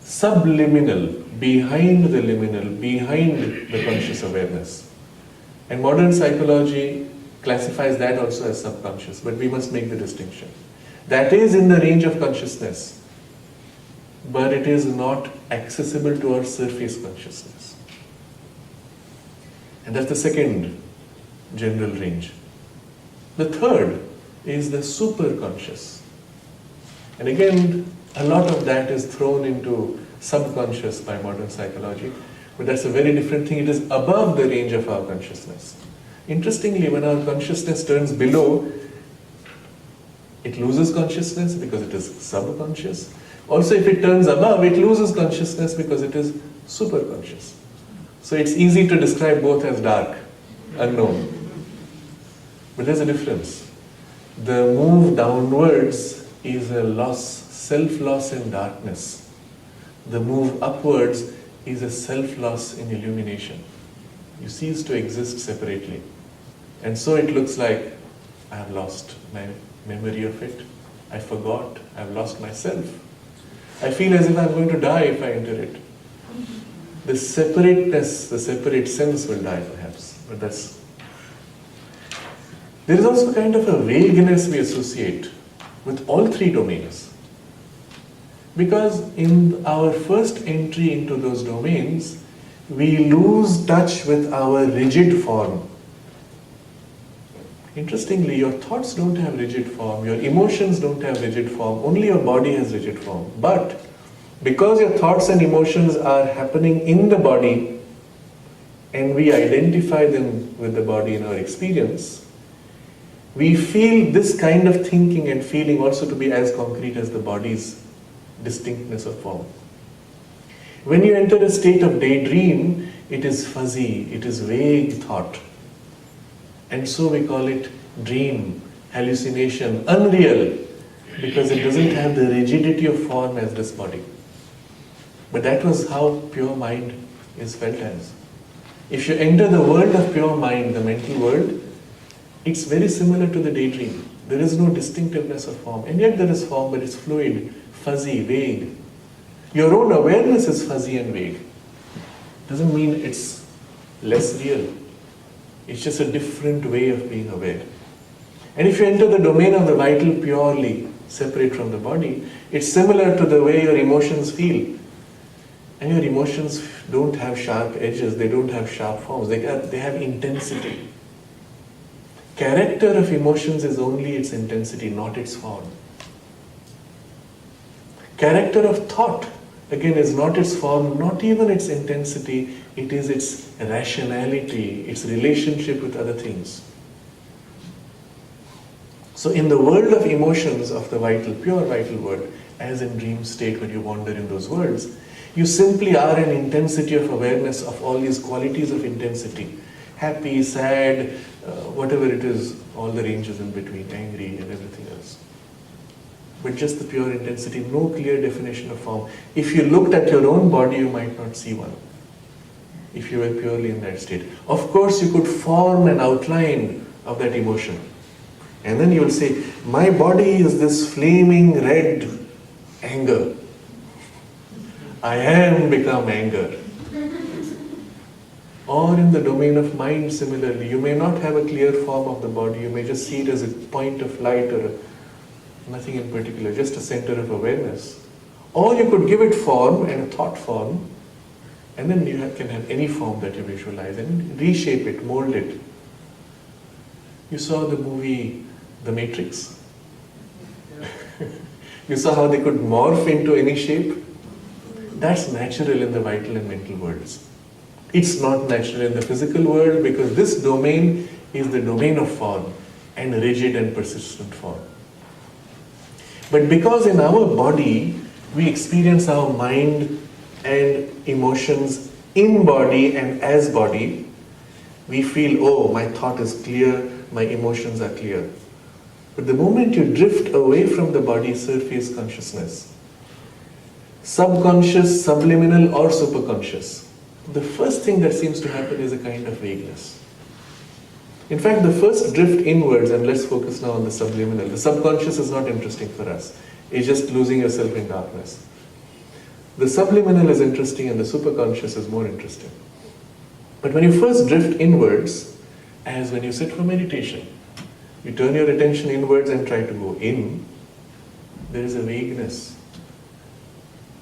subliminal, behind the liminal, behind the conscious awareness. And modern psychology classifies that also as subconscious, but we must make the distinction. That is in the range of consciousness, but it is not accessible to our surface consciousness. And that's the second general range. The third is the superconscious. And again, a lot of that is thrown into subconscious by modern psychology, but that's a very different thing. It is above the range of our consciousness. Interestingly, when our consciousness turns below, it loses consciousness because it is subconscious. Also, if it turns above, it loses consciousness because it is superconscious. So it's easy to describe both as dark, unknown. But there's a difference. The move downwards is a loss, self-loss in darkness. The move upwards is a self-loss in illumination. You cease to exist separately. And so it looks like I have lost my memory of it. I forgot. I've lost myself. I feel as if I'm going to die if I enter it. The separateness, the separate sense will die perhaps. But there is also kind of a vagueness we associate with all 3 domains. Because in our first entry into those domains, we lose touch with our rigid form. Interestingly, your thoughts don't have rigid form, your emotions don't have rigid form, only your body has rigid form. But because your thoughts and emotions are happening in the body, and we identify them with the body in our experience, we feel this kind of thinking and feeling also to be as concrete as the body's distinctness of form. When you enter a state of daydream, it is fuzzy, it is vague thought. And so we call it dream, hallucination, unreal, because it doesn't have the rigidity of form as this body. But that was how pure mind is felt as. If you enter the world of pure mind, the mental world, it's very similar to the daydream. There is no distinctiveness of form, and yet there is form, but it's fluid, fuzzy, vague. Your own awareness is fuzzy and vague. Doesn't mean it's less real. It's just a different way of being aware. And if you enter the domain of the vital purely separate from the body, it's similar to the way your emotions feel. And your emotions don't have sharp edges, they don't have sharp forms, they have intensity. Character of emotions is only its intensity, not its form. Character of thought, again, is not its form, not even its intensity, it is its rationality, its relationship with other things. So in the world of emotions of the vital, pure vital world, as in dream state when you wander in those worlds, you simply are an intensity of awareness of all these qualities of intensity. Happy, sad, whatever it is, all the ranges in between, angry and everything else. But just the pure intensity, no clear definition of form. If you looked at your own body, you might not see one. If you were purely in that state. Of course, you could form an outline of that emotion. And then you will say, my body is this flaming red anger. I am become anger. Or in the domain of mind, similarly, you may not have a clear form of the body. You may just see it as a point of light or nothing in particular, just a center of awareness. Or you could give it form and a thought form, and then you can have any form that you visualize and reshape it, mold it. You saw the movie The Matrix? You saw how they could morph into any shape? That's natural in the vital and mental worlds. It's not natural in the physical world because this domain is the domain of form and rigid and persistent form. But because in our body we experience our mind and emotions in body and as body, we feel, oh, my thought is clear, my emotions are clear. But the moment you drift away from the body surface consciousness, subconscious, subliminal or superconscious, the first thing that seems to happen is a kind of vagueness. In fact, the first drift inwards, and let's focus now on the subliminal. The subconscious is not interesting for us. It's just losing yourself in darkness. The subliminal is interesting and the superconscious is more interesting. But when you first drift inwards, as when you sit for meditation, you turn your attention inwards and try to go in, there is a vagueness.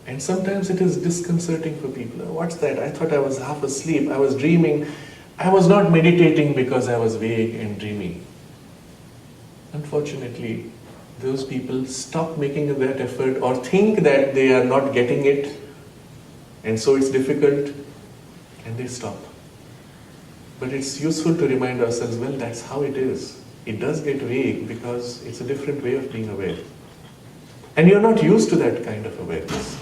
And sometimes it is disconcerting for people. What's that? I thought I was half asleep. I was dreaming. I was not meditating because I was vague and dreamy. Unfortunately, those people stop making that effort or think that they are not getting it and so it's difficult and they stop. But it's useful to remind ourselves, well, that's how it is. It does get vague because it's a different way of being aware. And you're not used to that kind of awareness.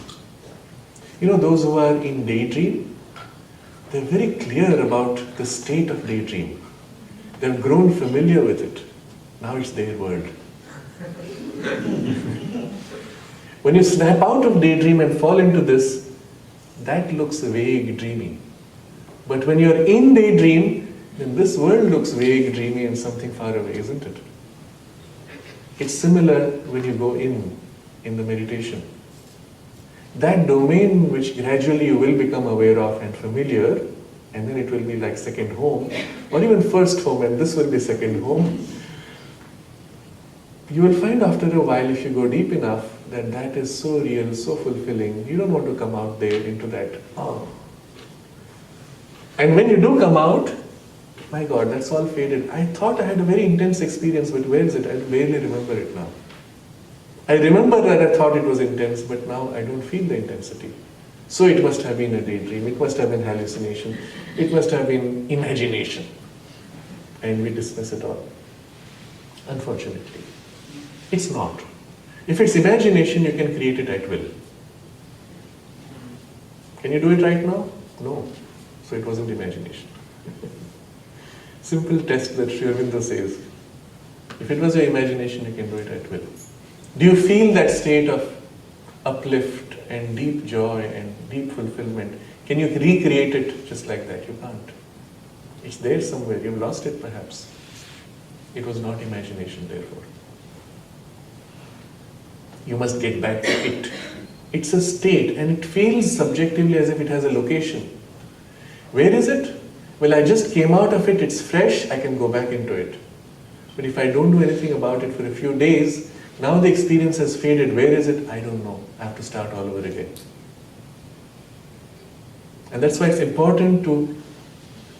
You know, those who are in daydream, they're very clear about the state of daydream. They've grown familiar with it. Now it's their world. When you snap out of daydream and fall into this, that looks vague, dreamy. But when you're in daydream, then this world looks vague, dreamy and something far away, isn't it? It's similar when you go in the meditation. That domain which gradually you will become aware of and familiar, and then it will be like second home, or even first home, and this will be second home. You will find after a while, if you go deep enough, that that is so real, so fulfilling. You don't want to come out there into that. Oh. And when you do come out, my God, that's all faded. I thought I had a very intense experience, but where is it? I barely remember it now. I remember that I thought it was intense, but now I don't feel the intensity. So it must have been a daydream, it must have been hallucination, it must have been imagination. And we dismiss it all. Unfortunately. It's not. If it's imagination, you can create it at will. Can you do it right now? No. So it wasn't imagination. Simple test that Sri Aurobindo says. If it was your imagination, you can do it at will. Do you feel that state of uplift and deep joy and deep fulfillment? Can you recreate it just like that? You can't. It's there somewhere. You've lost it perhaps. It was not imagination, therefore. You must get back to it. It's a state and it feels subjectively as if it has a location. Where is it? Well, I just came out of it, it's fresh, I can go back into it. But if I don't do anything about it for a few days, now the experience has faded. Where is it? I don't know. I have to start all over again. And that's why it's important to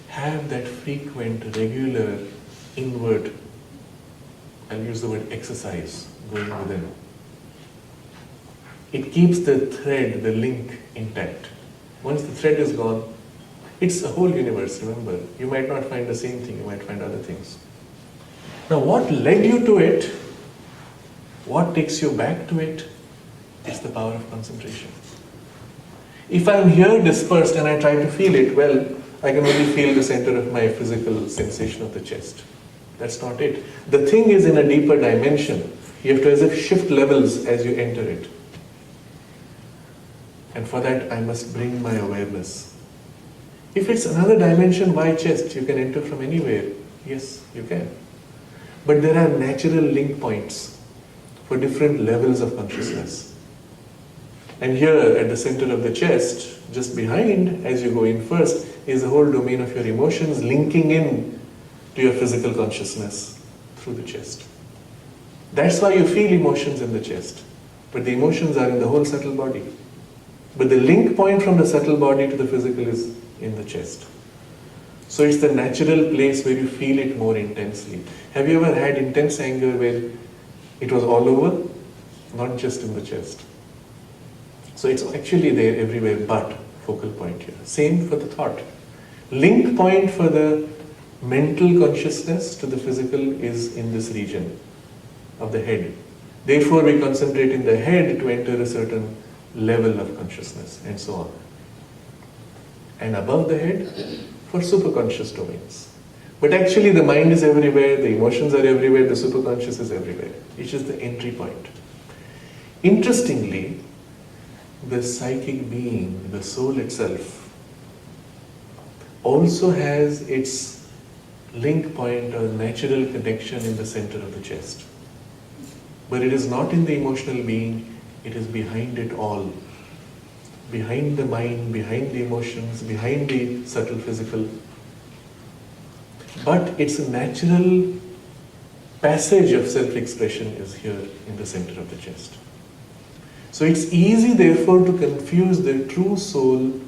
have that frequent, regular, inward, I'll use the word exercise, going within. It keeps the thread, the link intact. Once the thread is gone, it's a whole universe, remember. You might not find the same thing, you might find other things. Now what led you to it What takes you back to it is the power of concentration. If I'm here dispersed and I try to feel it, well, I can only feel the center of my physical sensation of the chest. That's not it. The thing is in a deeper dimension. You have to as if shift levels as you enter it. And for that, I must bring my awareness. If it's another dimension, why chest? You can enter from anywhere. Yes, you can. But there are natural link points for different levels of consciousness. And here at the center of the chest, just behind, as you go in first, is the whole domain of your emotions linking in to your physical consciousness through the chest. That's why you feel emotions in the chest. But the emotions are in the whole subtle body. But the link point from the subtle body to the physical is in the chest. So it's the natural place where you feel it more intensely. Have you ever had intense anger where it was all over? Not just in the chest. So it's actually there everywhere but focal point here. Same for the thought. Link point for the mental consciousness to the physical is in this region of the head. Therefore we concentrate in the head to enter a certain level of consciousness and so on. And above the head for superconscious domains. But actually the mind is everywhere, the emotions are everywhere, the superconscious is everywhere. It's just the entry point. Interestingly, the psychic being, the soul itself, also has its link point or natural connection in the center of the chest. But it is not in the emotional being, it is behind it all. Behind the mind, behind the emotions, behind the subtle physical. But its natural passage of self-expression is here in the center of the chest. So it's easy therefore to confuse the true soul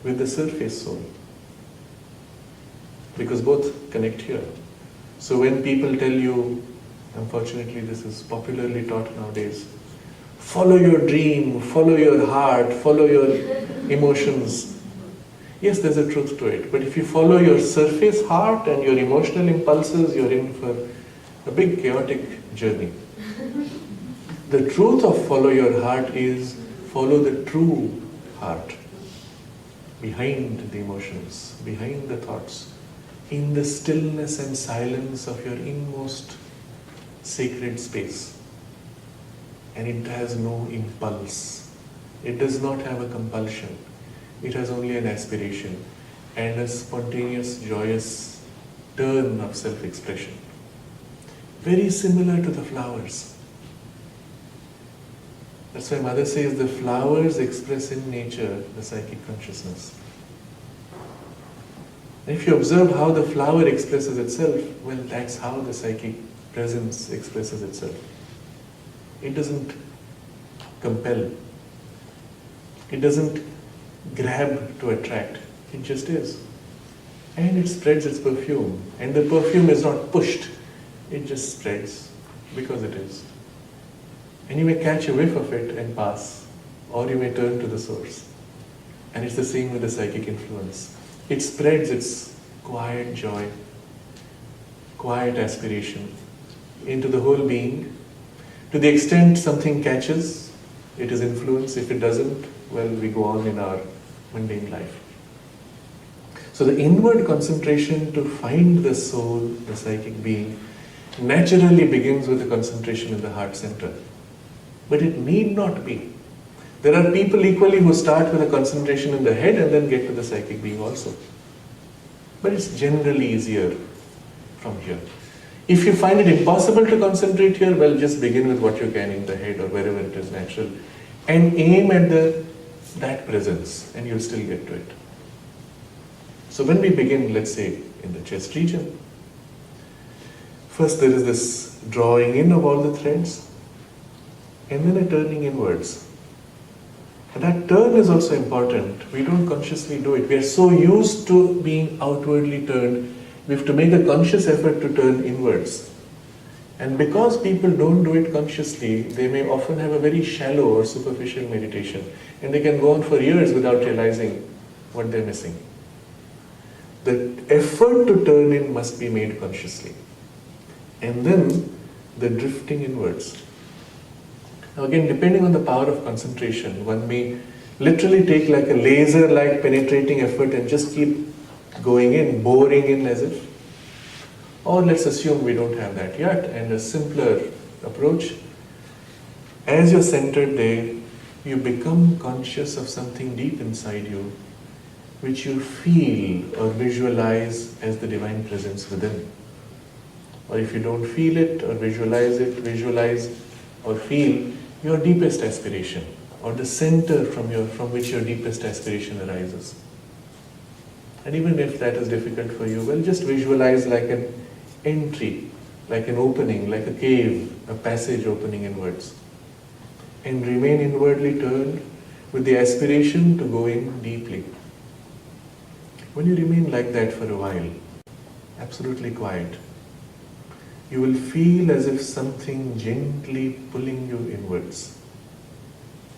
with the surface soul. Because both connect here. So when people tell you, unfortunately this is popularly taught nowadays, follow your dream, follow your heart, follow your emotions. Yes, there's a truth to it. But if you follow your surface heart and your emotional impulses, you're in for a big chaotic journey. The truth of follow your heart is follow the true heart. Behind the emotions, behind the thoughts, in the stillness and silence of your inmost sacred space. And it has no impulse. It does not have a compulsion. It has only an aspiration and a spontaneous, joyous turn of self-expression. Very similar to the flowers. That's why Mother says the flowers express in nature the psychic consciousness. And if you observe how the flower expresses itself, well, that's how the psychic presence expresses itself. It doesn't compel. It doesn't grab to attract. It just is. And it spreads its perfume. And the perfume is not pushed. It just spreads because it is. And you may catch a whiff of it and pass. Or you may turn to the source. And it's the same with the psychic influence. It spreads its quiet joy, quiet aspiration into the whole being. To the extent something catches, it is influence. If it doesn't, well, we go on in our mundane life. So the inward concentration to find the soul, the psychic being, naturally begins with the concentration in the heart center. But it need not be. There are people equally who start with a concentration in the head and then get to the psychic being also. But it's generally easier from here. If you find it impossible to concentrate here, well, just begin with what you can in the head or wherever it is natural and aim at that presence and you'll still get to it. So when we begin, let's say, in the chest region, first there is this drawing in of all the threads and then a turning inwards. And that turn is also important. We don't consciously do it. We are so used to being outwardly turned, we have to make a conscious effort to turn inwards. And because people don't do it consciously, they may often have a very shallow or superficial meditation. And they can go on for years without realizing what they're missing. The effort to turn in must be made consciously. And then the drifting inwards. Now again, depending on the power of concentration, one may literally take like a laser-like penetrating effort and just keep going in, boring in as if. Or let's assume we don't have that yet, and a simpler approach. As you're centered there, you become conscious of something deep inside you, which you feel or visualize as the divine presence within. Or if you don't feel it or visualize or feel your deepest aspiration, or the center from which your deepest aspiration arises. And even if that is difficult for you, well, just visualize like an entry, like an opening, like a cave, a passage opening inwards. And remain inwardly turned with the aspiration to go in deeply. When you remain like that for a while, absolutely quiet, you will feel as if something gently pulling you inwards.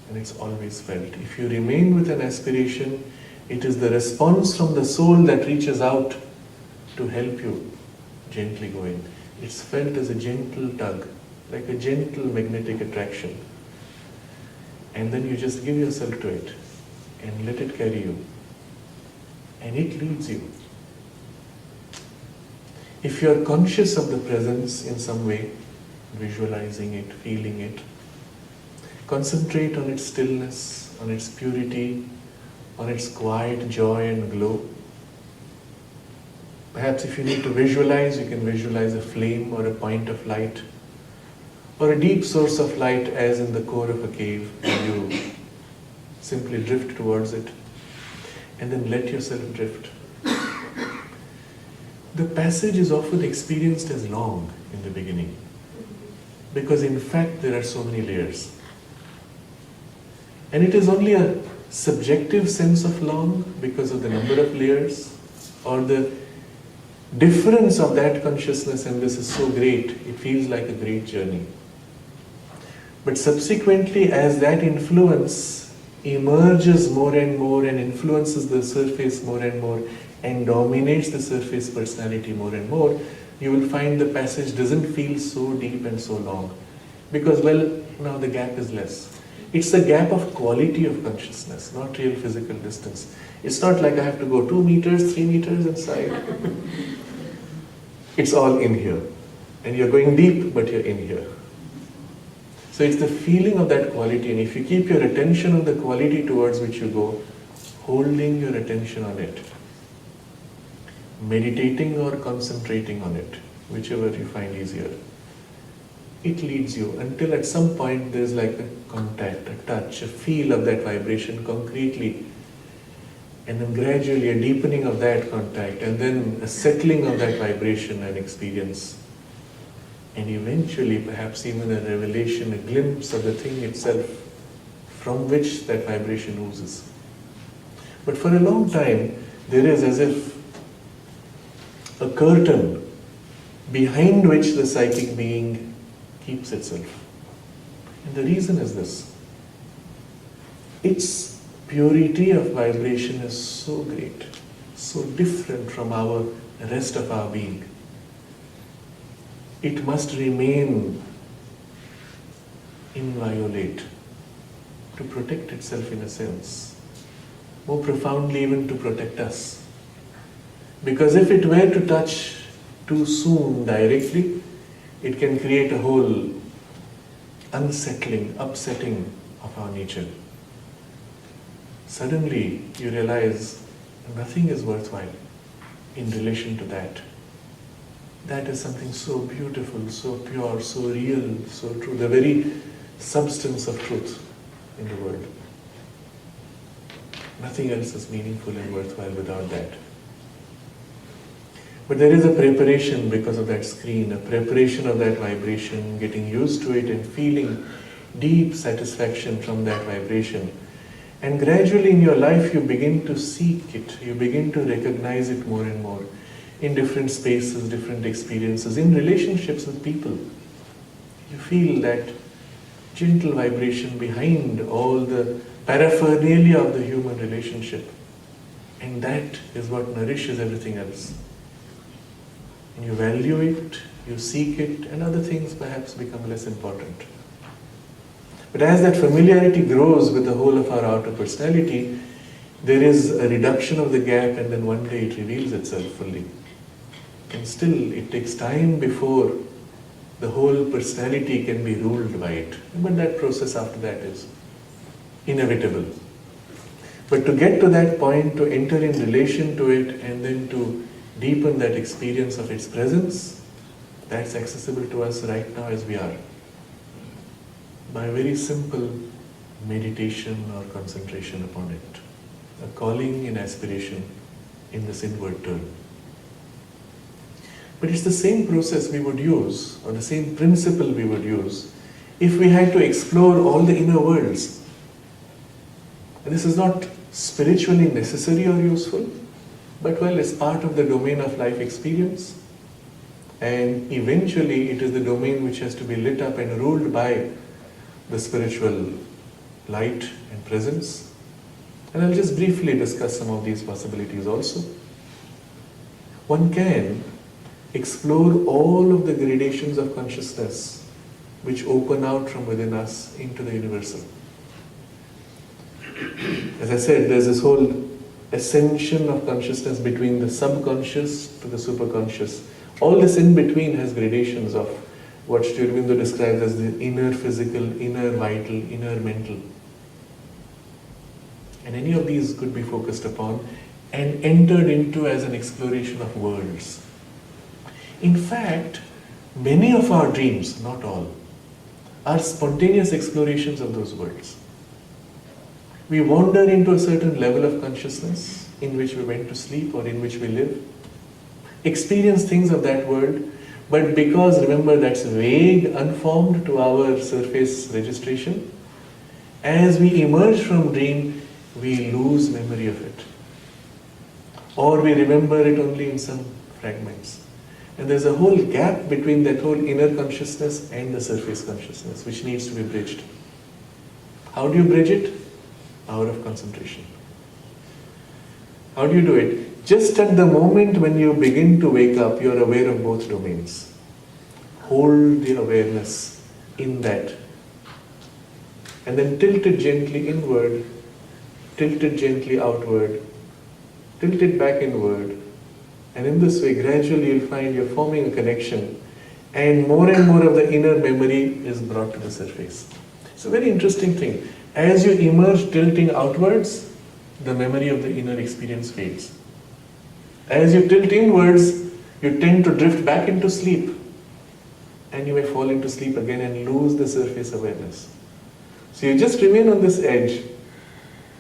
And it's always felt. If you remain with an aspiration, it is the response from the soul that reaches out to help you gently go in. It's felt as a gentle tug, like a gentle magnetic attraction. And then you just give yourself to it and let it carry you. And it leads you. If you are conscious of the presence in some way, visualizing it, feeling it, concentrate on its stillness, on its purity, on its quiet joy and glow. Perhaps if you need to visualize, you can visualize a flame or a point of light, or a deep source of light as in the core of a cave, and you simply drift towards it, and then let yourself drift. The passage is often experienced as long in the beginning, because in fact there are so many layers. And it is only a subjective sense of long because of the number of layers, or the difference of that consciousness and this is so great, it feels like a great journey. But subsequently, as that influence emerges more and more and influences the surface more and more and dominates the surface personality more and more, you will find the passage doesn't feel so deep and so long. Because, well, now the gap is less. It's a gap of quality of consciousness, not real physical distance. It's not like I have to go 2 meters, 3 meters inside. It's all in here. And you're going deep, but you're in here. So it's the feeling of that quality, and if you keep your attention on the quality towards which you go, holding your attention on it, meditating or concentrating on it, whichever you find easier, it leads you until at some point there's like a contact, a touch, a feel of that vibration concretely, and then gradually a deepening of that contact, and then a settling of that vibration and experience. And eventually, perhaps even a revelation, a glimpse of the thing itself from which that vibration oozes. But for a long time, there is as if a curtain behind which the psychic being keeps itself. And the reason is this. Its purity of vibration is so great, so different from the rest of our being. It must remain inviolate to protect itself in a sense, more profoundly even to protect us. Because if it were to touch too soon directly, it can create a whole unsettling, upsetting of our nature. Suddenly you realize nothing is worthwhile in relation to that. That is something so beautiful, so pure, so real, so true, the very substance of truth in the world. Nothing else is meaningful and worthwhile without that. But there is a preparation because of that screen, a preparation of that vibration, getting used to it and feeling deep satisfaction from that vibration. And gradually in your life you begin to seek it, you begin to recognize it more and more. In different spaces, different experiences, in relationships with people. You feel that gentle vibration behind all the paraphernalia of the human relationship. And that is what nourishes everything else. And you value it, you seek it, and other things perhaps become less important. But as that familiarity grows with the whole of our outer personality, there is a reduction of the gap, and then one day it reveals itself fully. And still, it takes time before the whole personality can be ruled by it. But that process after that is inevitable. But to get to that point, to enter in relation to it, and then to deepen that experience of its presence, that's accessible to us right now as we are, by very simple meditation or concentration upon it, a calling and aspiration in this inward turn. But it's the same process we would use, or the same principle we would use, if we had to explore all the inner worlds. And this is not spiritually necessary or useful, but well, it's part of the domain of life experience. And eventually it is the domain which has to be lit up and ruled by the spiritual light and presence. And I'll just briefly discuss some of these possibilities also. One can explore all of the gradations of consciousness which open out from within us into the universal. As I said, there's this whole ascension of consciousness between the subconscious to the superconscious. All this in between has gradations of what Sri Aurobindo describes as the inner physical, inner vital, inner mental. And any of these could be focused upon and entered into as an exploration of worlds. In fact, many of our dreams, not all, are spontaneous explorations of those worlds. We wander into a certain level of consciousness in which we went to sleep or in which we live, experience things of that world, but because, remember, that's vague, unformed to our surface registration, as we emerge from dream, we lose memory of it. Or we remember it only in some fragments. And there's a whole gap between that whole inner consciousness and the surface consciousness, which needs to be bridged. How do you bridge it? Power of concentration. How do you do it? Just at the moment when you begin to wake up, you're aware of both domains. Hold the awareness in that. And then tilt it gently inward, tilt it gently outward, tilt it back inward. And in this way, gradually you'll find you're forming a connection, and more of the inner memory is brought to the surface. It's a very interesting thing. As you emerge tilting outwards, the memory of the inner experience fades. As you tilt inwards, you tend to drift back into sleep, and you may fall into sleep again and lose the surface awareness. So you just remain on this edge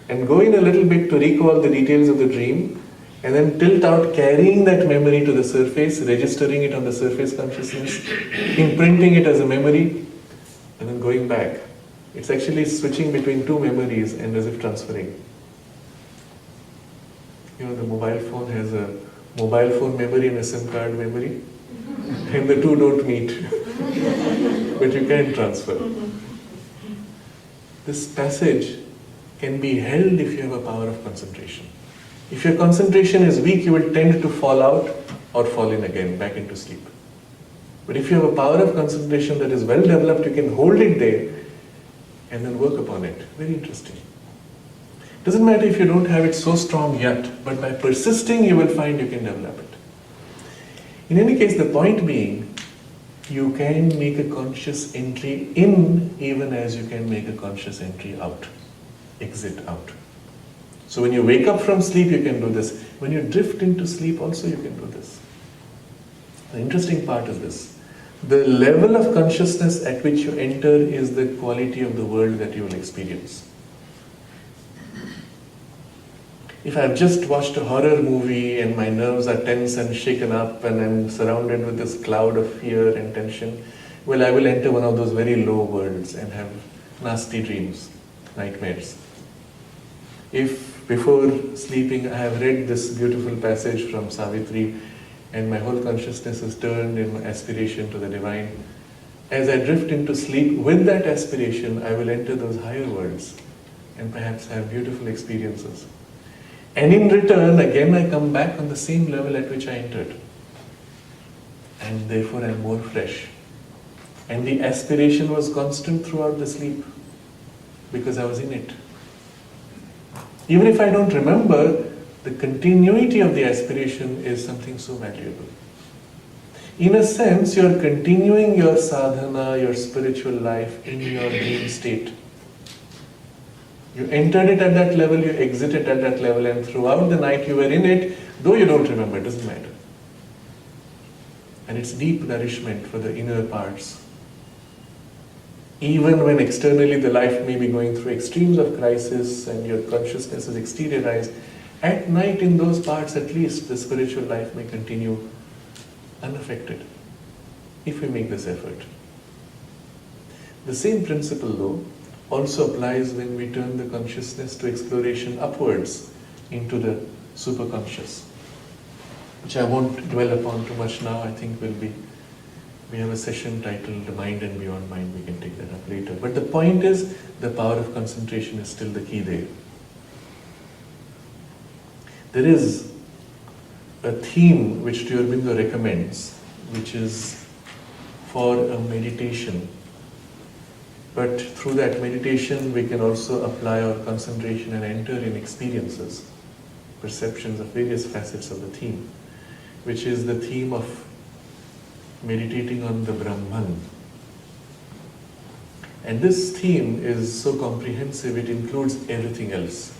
and go in a little bit to recall the details of the dream, and then tilt out, carrying that memory to the surface, registering it on the surface consciousness, imprinting it as a memory, and then going back. It's actually switching between two memories and as if transferring. You know, the mobile phone has a mobile phone memory and a SIM card memory, and the two don't meet, but you can transfer. This passage can be held if you have a power of concentration. If your concentration is weak, you will tend to fall out or fall in again, back into sleep. But if you have a power of concentration that is well developed, you can hold it there and then work upon it. Very interesting. Doesn't matter if you don't have it so strong yet, but by persisting, you will find you can develop it. In any case, the point being, you can make a conscious entry in even as you can make a conscious entry out, exit out. So when you wake up from sleep, you can do this. When you drift into sleep also, you can do this. The interesting part is this. The level of consciousness at which you enter is the quality of the world that you will experience. If I've just watched a horror movie and my nerves are tense and shaken up and I'm surrounded with this cloud of fear and tension, well, I will enter one of those very low worlds and have nasty dreams, nightmares. If before sleeping I have read this beautiful passage from Savitri and my whole consciousness is turned in my aspiration to the divine, as I drift into sleep with that aspiration, I will enter those higher worlds and perhaps have beautiful experiences. And in return, again I come back on the same level at which I entered. And therefore I am more fresh. And the aspiration was constant throughout the sleep. because I was in it. Even if I don't remember, the continuity of the aspiration is something so valuable. In a sense, you are continuing your sadhana, your spiritual life in your dream state. You entered it at that level, you exited at that level, and throughout the night you were in it, though you don't remember, it doesn't matter. And it's deep nourishment for the inner parts. Even when externally the life may be going through extremes of crisis and your consciousness is exteriorized, at night in those parts at least the spiritual life may continue unaffected if we make this effort. The same principle though also applies when we turn the consciousness to exploration upwards into the superconscious, which I won't dwell upon too much now. I think we have a session titled The Mind and Beyond Mind. We can take that up later. But the point is, the power of concentration is still the key there. There is a theme which Sri Aurobindo recommends, which is for a meditation. But through that meditation, we can also apply our concentration and enter in experiences, perceptions of various facets of the theme, which is the theme of meditating on the Brahman. And this theme is so comprehensive, it includes everything else.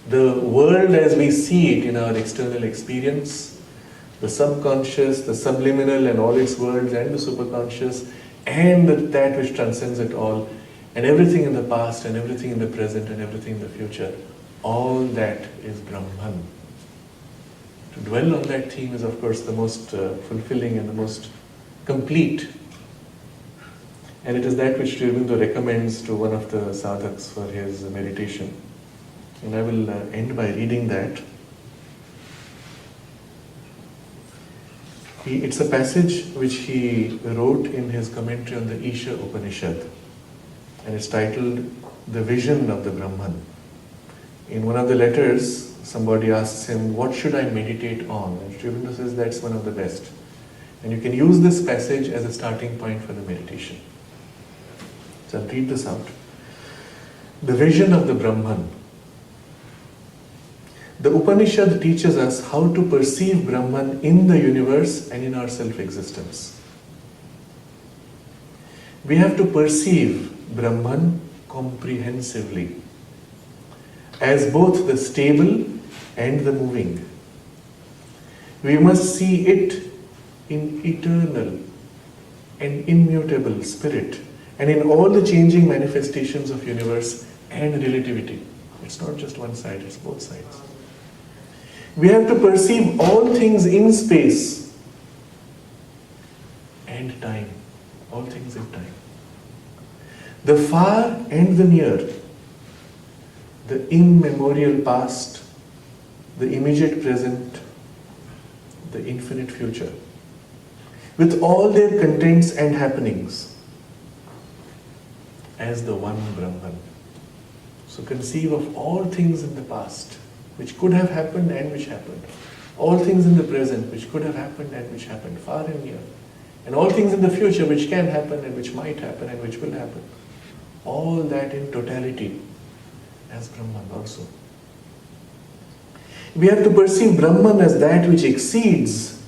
The world as we see it in our external experience, the subconscious, the subliminal and all its worlds, and the superconscious, and that which transcends it all, and everything in the past, and everything in the present, and everything in the future, all that is Brahman. To dwell on that theme is of course the most fulfilling and the most complete. And it is that which Sri Aurobindo recommends to one of the sadhaks for his meditation. And I will end by reading that. It's a passage which he wrote in his commentary on the Isha Upanishad. And it's titled, The Vision of the Brahman. In one of the letters, somebody asks him, what should I meditate on? And Sri Aurobindo says that's one of the best. And you can use this passage as a starting point for the meditation. So I'll read this out. The vision of the Brahman. The Upanishad teaches us how to perceive Brahman in the universe and in our self-existence. We have to perceive Brahman comprehensively as both the stable and the moving. We must see it in eternal and immutable spirit and in all the changing manifestations of universe and relativity. It's not just one side, it's both sides. We have to perceive all things in space and time, all things in time. The far and the near, the immemorial past, the immediate present, the infinite future, with all their contents and happenings, as the one Brahman. So conceive of all things in the past, which could have happened and which happened. All things in the present, which could have happened and which happened, far and near. And all things in the future, which can happen and which might happen and which will happen. All that in totality, as Brahman also. We have to perceive Brahman as that which exceeds,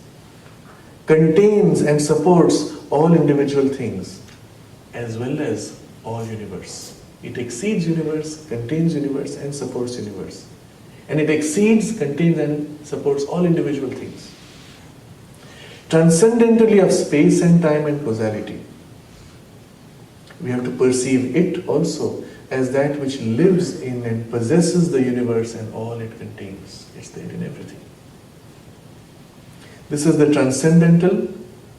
contains and supports all individual things, as well as all universe. It exceeds universe, contains universe and supports universe. And it exceeds, contains and supports all individual things. Transcendentally of space and time and causality. We have to perceive it also as that which lives in and possesses the universe and all it contains. It's there in everything. This is the transcendental,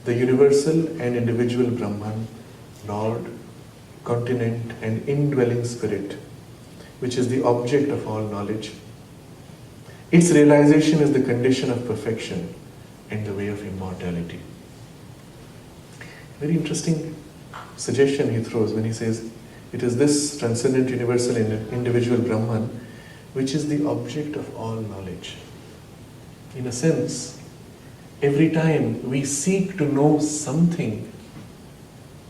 the universal and individual Brahman, Lord, continent and indwelling spirit, which is the object of all knowledge. Its realization is the condition of perfection and the way of immortality. Very interesting suggestion he throws when he says, it is this transcendent, universal and individual Brahman which is the object of all knowledge. In a sense, every time we seek to know something,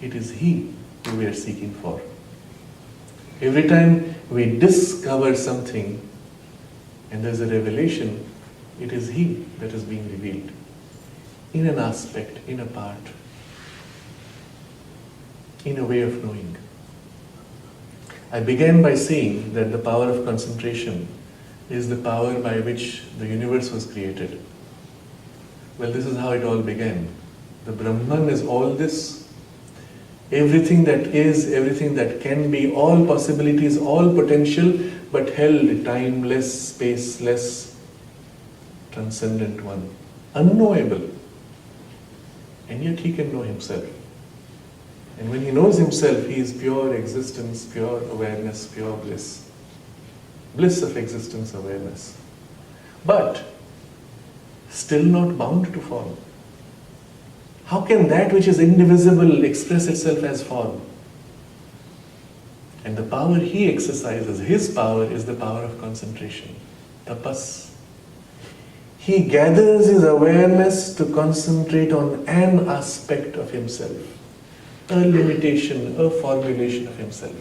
it is He who we are seeking for. Every time we discover something and there's a revelation, it is He that is being revealed in an aspect, in a part, in a way of knowing. I began by saying that the power of concentration is the power by which the universe was created. Well, this is how it all began. The Brahman is all this. Everything that is, everything that can be, all possibilities, all potential, but held timeless, spaceless, transcendent one. Unknowable. And yet He can know Himself. And when He knows Himself, He is pure existence, pure awareness, pure bliss. Bliss of existence, awareness. But still not bound to form. How can that which is indivisible express itself as form? And the power He exercises, His power, is the power of concentration. Tapas. He gathers his awareness to concentrate on an aspect of himself, a limitation, a formulation of himself.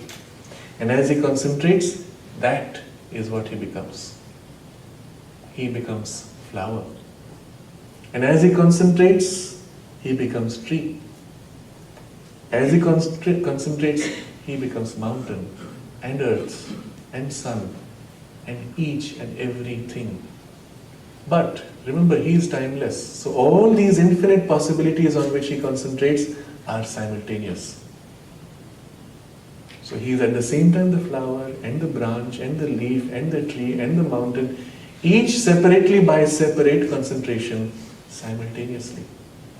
And as he concentrates, that is what he becomes. He becomes flower. And as he concentrates, he becomes tree. As he concentrates, he becomes mountain and earth and sun and each and everything. But remember, he is timeless. So all these infinite possibilities on which he concentrates are simultaneous. So he is at the same time the flower and the branch and the leaf and the tree and the mountain, each separately by separate concentration simultaneously.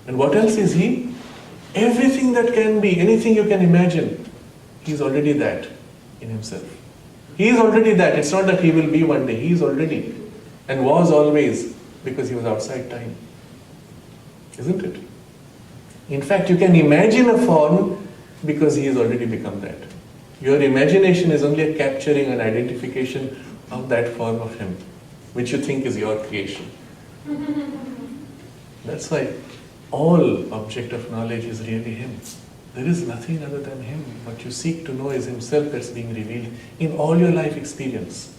And what else is he? Everything that can be, anything you can imagine, he is already that in himself. He is already that. It's not that he will be one day. He is already and was always, because he was outside time. Isn't it? In fact, you can imagine a form because he has already become that. Your imagination is only a capturing and identification of that form of him, which you think is your creation. That's why all object of knowledge is really him. There is nothing other than him. What you seek to know is himself that's being revealed in all your life experience.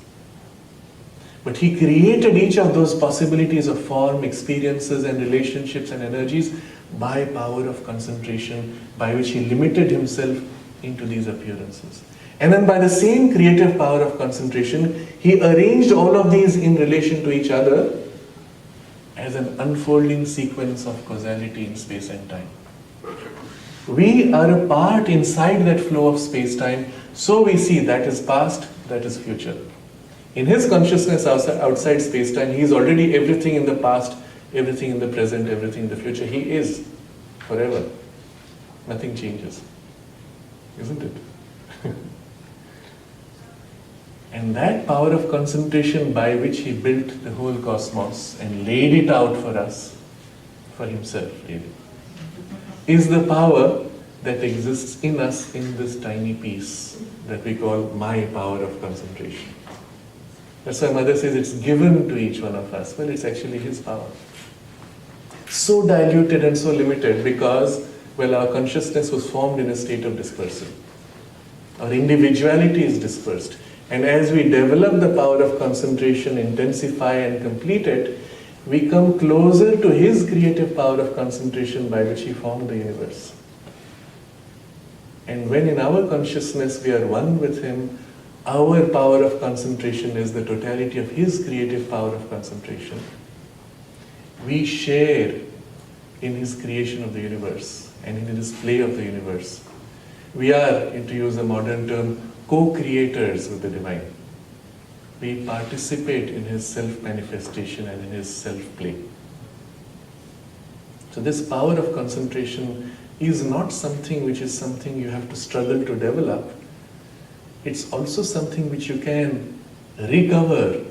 But he created each of those possibilities of form, experiences and relationships and energies by power of concentration, by which he limited himself into these appearances. And then by the same creative power of concentration, he arranged all of these in relation to each other as an unfolding sequence of causality in space and time. We are a part inside that flow of space-time, so we see that is past, that is future. In his consciousness outside space-time, he is already everything in the past, everything in the present, everything in the future. He is forever. Nothing changes. Isn't it? And that power of concentration by which he built the whole cosmos and laid it out for us, for himself really, is the power that exists in us in this tiny piece that we call my power of concentration. That's why Mother says it's given to each one of us. Well, it's actually his power. So diluted and so limited because, well, our consciousness was formed in a state of dispersal. Our individuality is dispersed. And as we develop the power of concentration, intensify and complete it, we come closer to his creative power of concentration by which he formed the universe. And when in our consciousness we are one with him, our power of concentration is the totality of his creative power of concentration. We share in his creation of the universe and in his play of the universe. We are, to use a modern term, co-creators with the divine. We participate in his self-manifestation and in his self-play. So this power of concentration is not something which is something you have to struggle to develop. It's also something which you can recover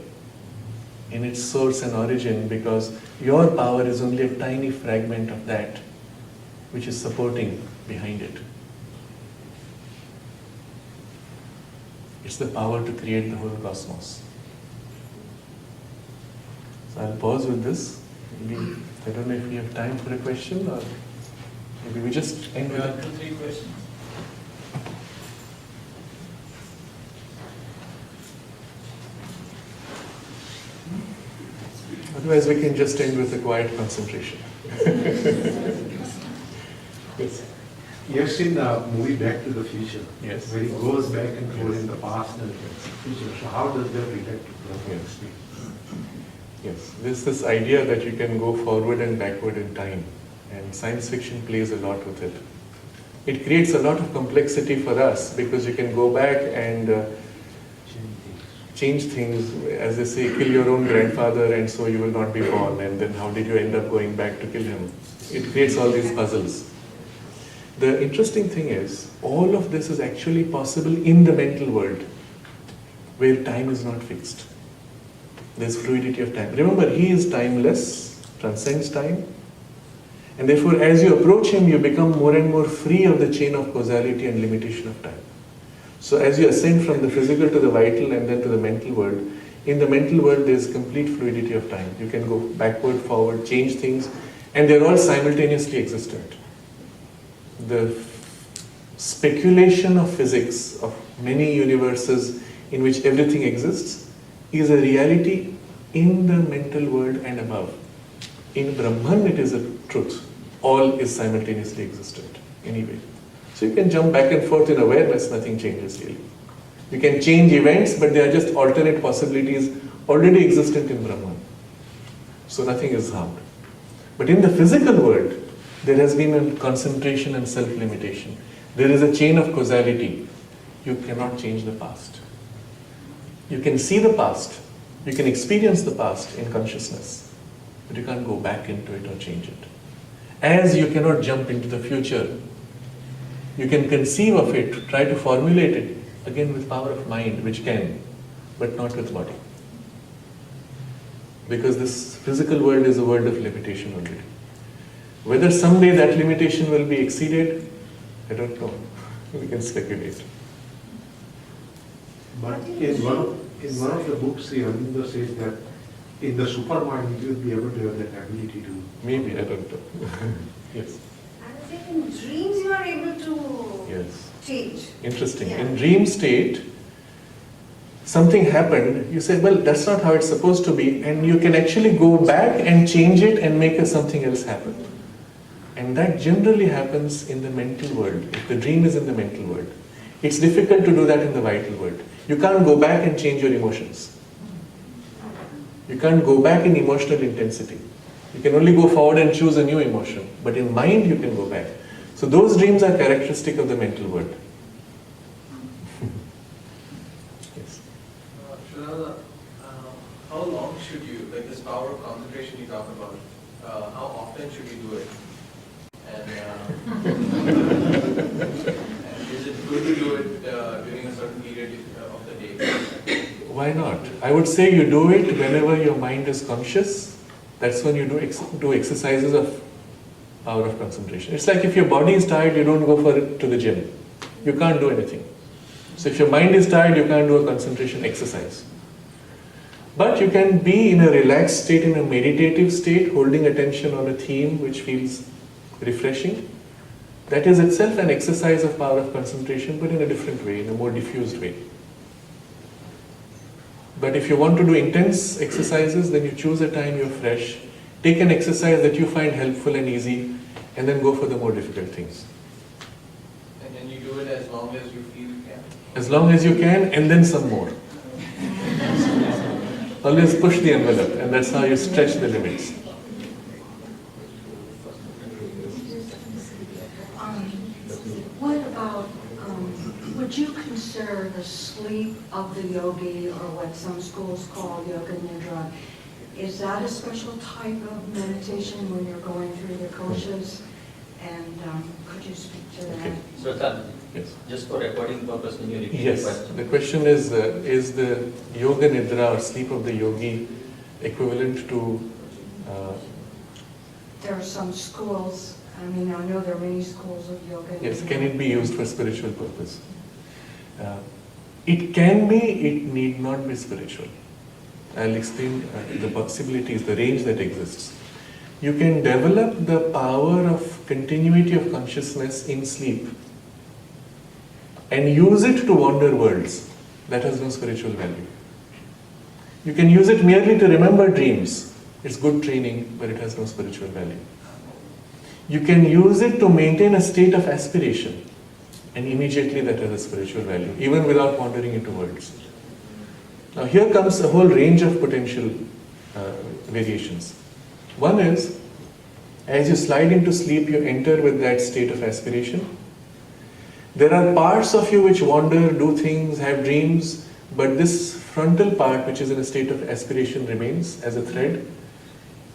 in its source and origin, because your power is only a tiny fragment of that which is supporting behind it. It's the power to create the whole cosmos. So I'll pause with this. Maybe, I don't know if we have time for a question, or maybe we just end with it. 2-3 questions. Otherwise we can just end with a quiet concentration. Yes. You have seen the movie Back to the Future, Yes. where he goes back and forth in the past and future. So how does that relate to Yes. Yes, there's this idea that you can go forward and backward in time, and science fiction plays a lot with it. It creates a lot of complexity for us because you can go back and change things, as they say, kill your own grandfather and so you will not be born, and then how did you end up going back to kill him? It creates all these puzzles. The interesting thing is, all of this is actually possible in the mental world, where time is not fixed. There's fluidity of time. Remember, he is timeless, transcends time, and therefore as you approach him, you become more and more free of the chain of causality and limitation of time. So as you ascend from the physical to the vital and then to the mental world, in the mental world there's complete fluidity of time. You can go backward, forward, change things, and they're all simultaneously existent. The speculation of physics, of many universes in which everything exists, is a reality in the mental world and above. In Brahman it is a truth. All is simultaneously existent anyway. So you can jump back and forth in awareness, nothing changes really. You can change events, but they are just alternate possibilities already existent in Brahman. So nothing is harmed. But in the physical world, there has been a concentration and self-limitation. There is a chain of causality. You cannot change the past. You can see the past. You can experience the past in consciousness. But you can't go back into it or change it. As you cannot jump into the future, you can conceive of it, try to formulate it, again with power of mind, which can, but not with body. Because this physical world is a world of limitation already. Whether someday that limitation will be exceeded, I don't know. We can speculate. But in one of the books, the Arvindo says that in the supermind you will be able to have that ability to... Maybe, I don't know. Yes. And I think in dreams you are able to Yes. change. Interesting. Yeah. In dream state, something happened, you say, well, that's not how it's supposed to be, and you can actually go back and change it and make something else happen. And that generally happens in the mental world, if the dream is in the mental world. It's difficult to do that in the vital world. You can't go back and change your emotions. You can't go back in emotional intensity. You can only go forward and choose a new emotion. But in mind, you can go back. So those dreams are characteristic of the mental world. Yes. Sraddhalu, how long should you, like this power of concentration you talk about, how often should you do it? And is it good to do it during a certain period of the day? Why not? I would say you do it whenever your mind is conscious. That's when you do exercises of power of concentration. It's like if your body is tired, you don't go for it to the gym. You can't do anything. So if your mind is tired, you can't do a concentration exercise. But you can be in a relaxed state, in a meditative state, holding attention on a theme which feels refreshing. That is itself an exercise of power of concentration, but in a different way, in a more diffused way. But if you want to do intense exercises, then you choose a time you're fresh, take an exercise that you find helpful and easy, and then go for the more difficult things. And then you do it as long as you feel you can? As long as you can, and then some more. Always push the envelope, and that's how you stretch the limits. What about, would you consider the sleep of the yogi, or what some schools call yoga nidra, is that a special type of meditation when you're going through the koshas? And could you speak to that? Okay. Sraddhalu, Yes. just for recording purpose, can you repeat the Yes. question? The question is the yoga nidra or sleep of the yogi equivalent to There are some schools, I mean, I know there are many schools of yoga. yes, can it be used for spiritual purpose? It can be, it need not be spiritual. I'll explain the possibilities, the range that exists. You can develop the power of continuity of consciousness in sleep and use it to wander worlds. That has no spiritual value. You can use it merely to remember dreams. It's good training, but it has no spiritual value. You can use it to maintain a state of aspiration, and immediately that has a spiritual value, even without wandering into words. Now here comes a whole range of potential variations. One is, as you slide into sleep, you enter with that state of aspiration. There are parts of you which wander, do things, have dreams, but this frontal part, which is in a state of aspiration, remains as a thread,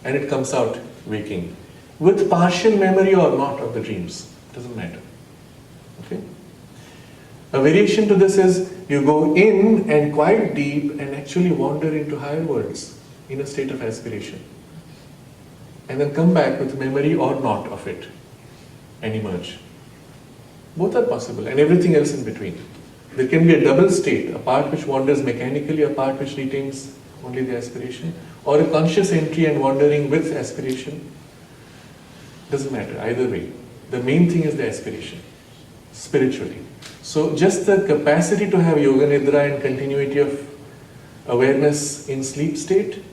and it comes out waking. With partial memory or not of the dreams, doesn't matter. Okay? A variation to this is, you go in and quite deep and actually wander into higher worlds in a state of aspiration. And then come back with memory or not of it and emerge. Both are possible, and everything else in between. There can be a double state, a part which wanders mechanically, a part which retains only the aspiration, or a conscious entry and wandering with aspiration. Doesn't matter, either way. The main thing is the aspiration, spiritually. So just the capacity to have yoga nidra and continuity of awareness in sleep state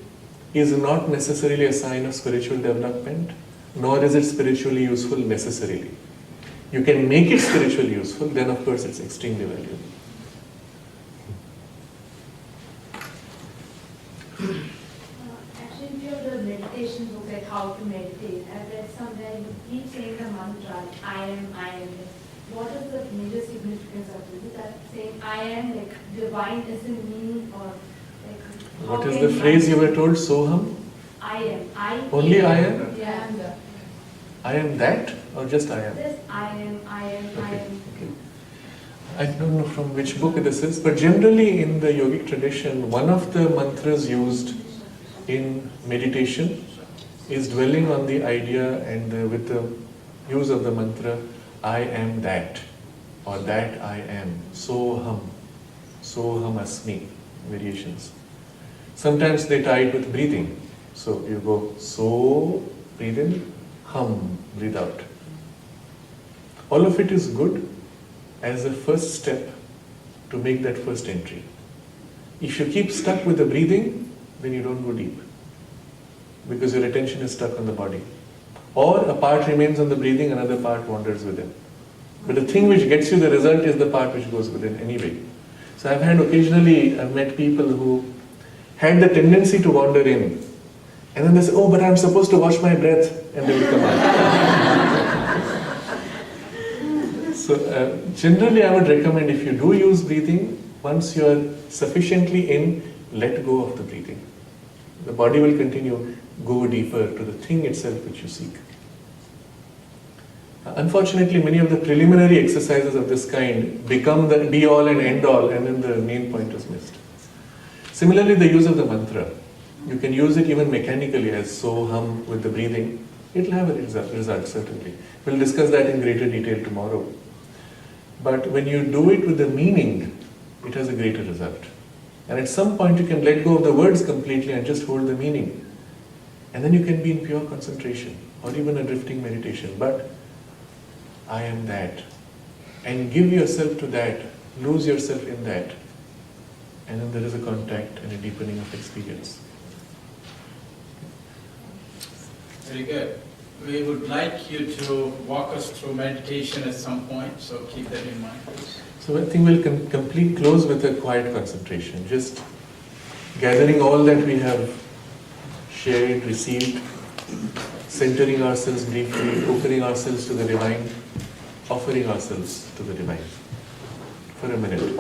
is not necessarily a sign of spiritual development, nor is it spiritually useful necessarily. You can make it spiritually useful, then of course it's extremely valuable. Actually, if you have the meditation book, like how to meditate, I've read somewhere you keep saying the mantra, I am, I am. What is the major significance of this? Is that saying I am like divine isn't me, or like What is the phrase you were told? Soham? I am. I Only I am? Yeah. I am that, or just I am? This I am, I am, I am. Okay. I don't know from which book this is, but generally in the yogic tradition, one of the mantras used in meditation is dwelling on the idea and with the use of the mantra, I am that, or that I am, soham asmi, variations. Sometimes they tie it with breathing. So you go so, breathe in, hum, breathe out. All of it is good as a first step to make that first entry. If you keep stuck with the breathing, then you don't go deep, because your attention is stuck on the body. Or a part remains on the breathing, another part wanders within. But the thing which gets you the result is the part which goes within anyway. So I've met people who had the tendency to wander in, and then they say, oh, but I'm supposed to watch my breath, and they will come out. So generally I would recommend, if you do use breathing, once you are sufficiently in, let go of the breathing. The body will continue, go deeper to the thing itself which you seek. Unfortunately, many of the preliminary exercises of this kind become the be-all and end-all, and then the main point is missed. Similarly, the use of the mantra. You can use it even mechanically as so, hum with the breathing. It will have a result, certainly. We'll discuss that in greater detail tomorrow. But when you do it with the meaning, it has a greater result. And at some point you can let go of the words completely and just hold the meaning. And then you can be in pure concentration, or even a drifting meditation. But I am that. And give yourself to that, lose yourself in that. And then there is a contact and a deepening of experience. Very good. We would like you to walk us through meditation at some point, so keep that in mind, please. So I think we'll close with a quiet concentration, just gathering all that we have shared, received, centering ourselves briefly, opening ourselves to the divine, offering ourselves to the divine for a minute.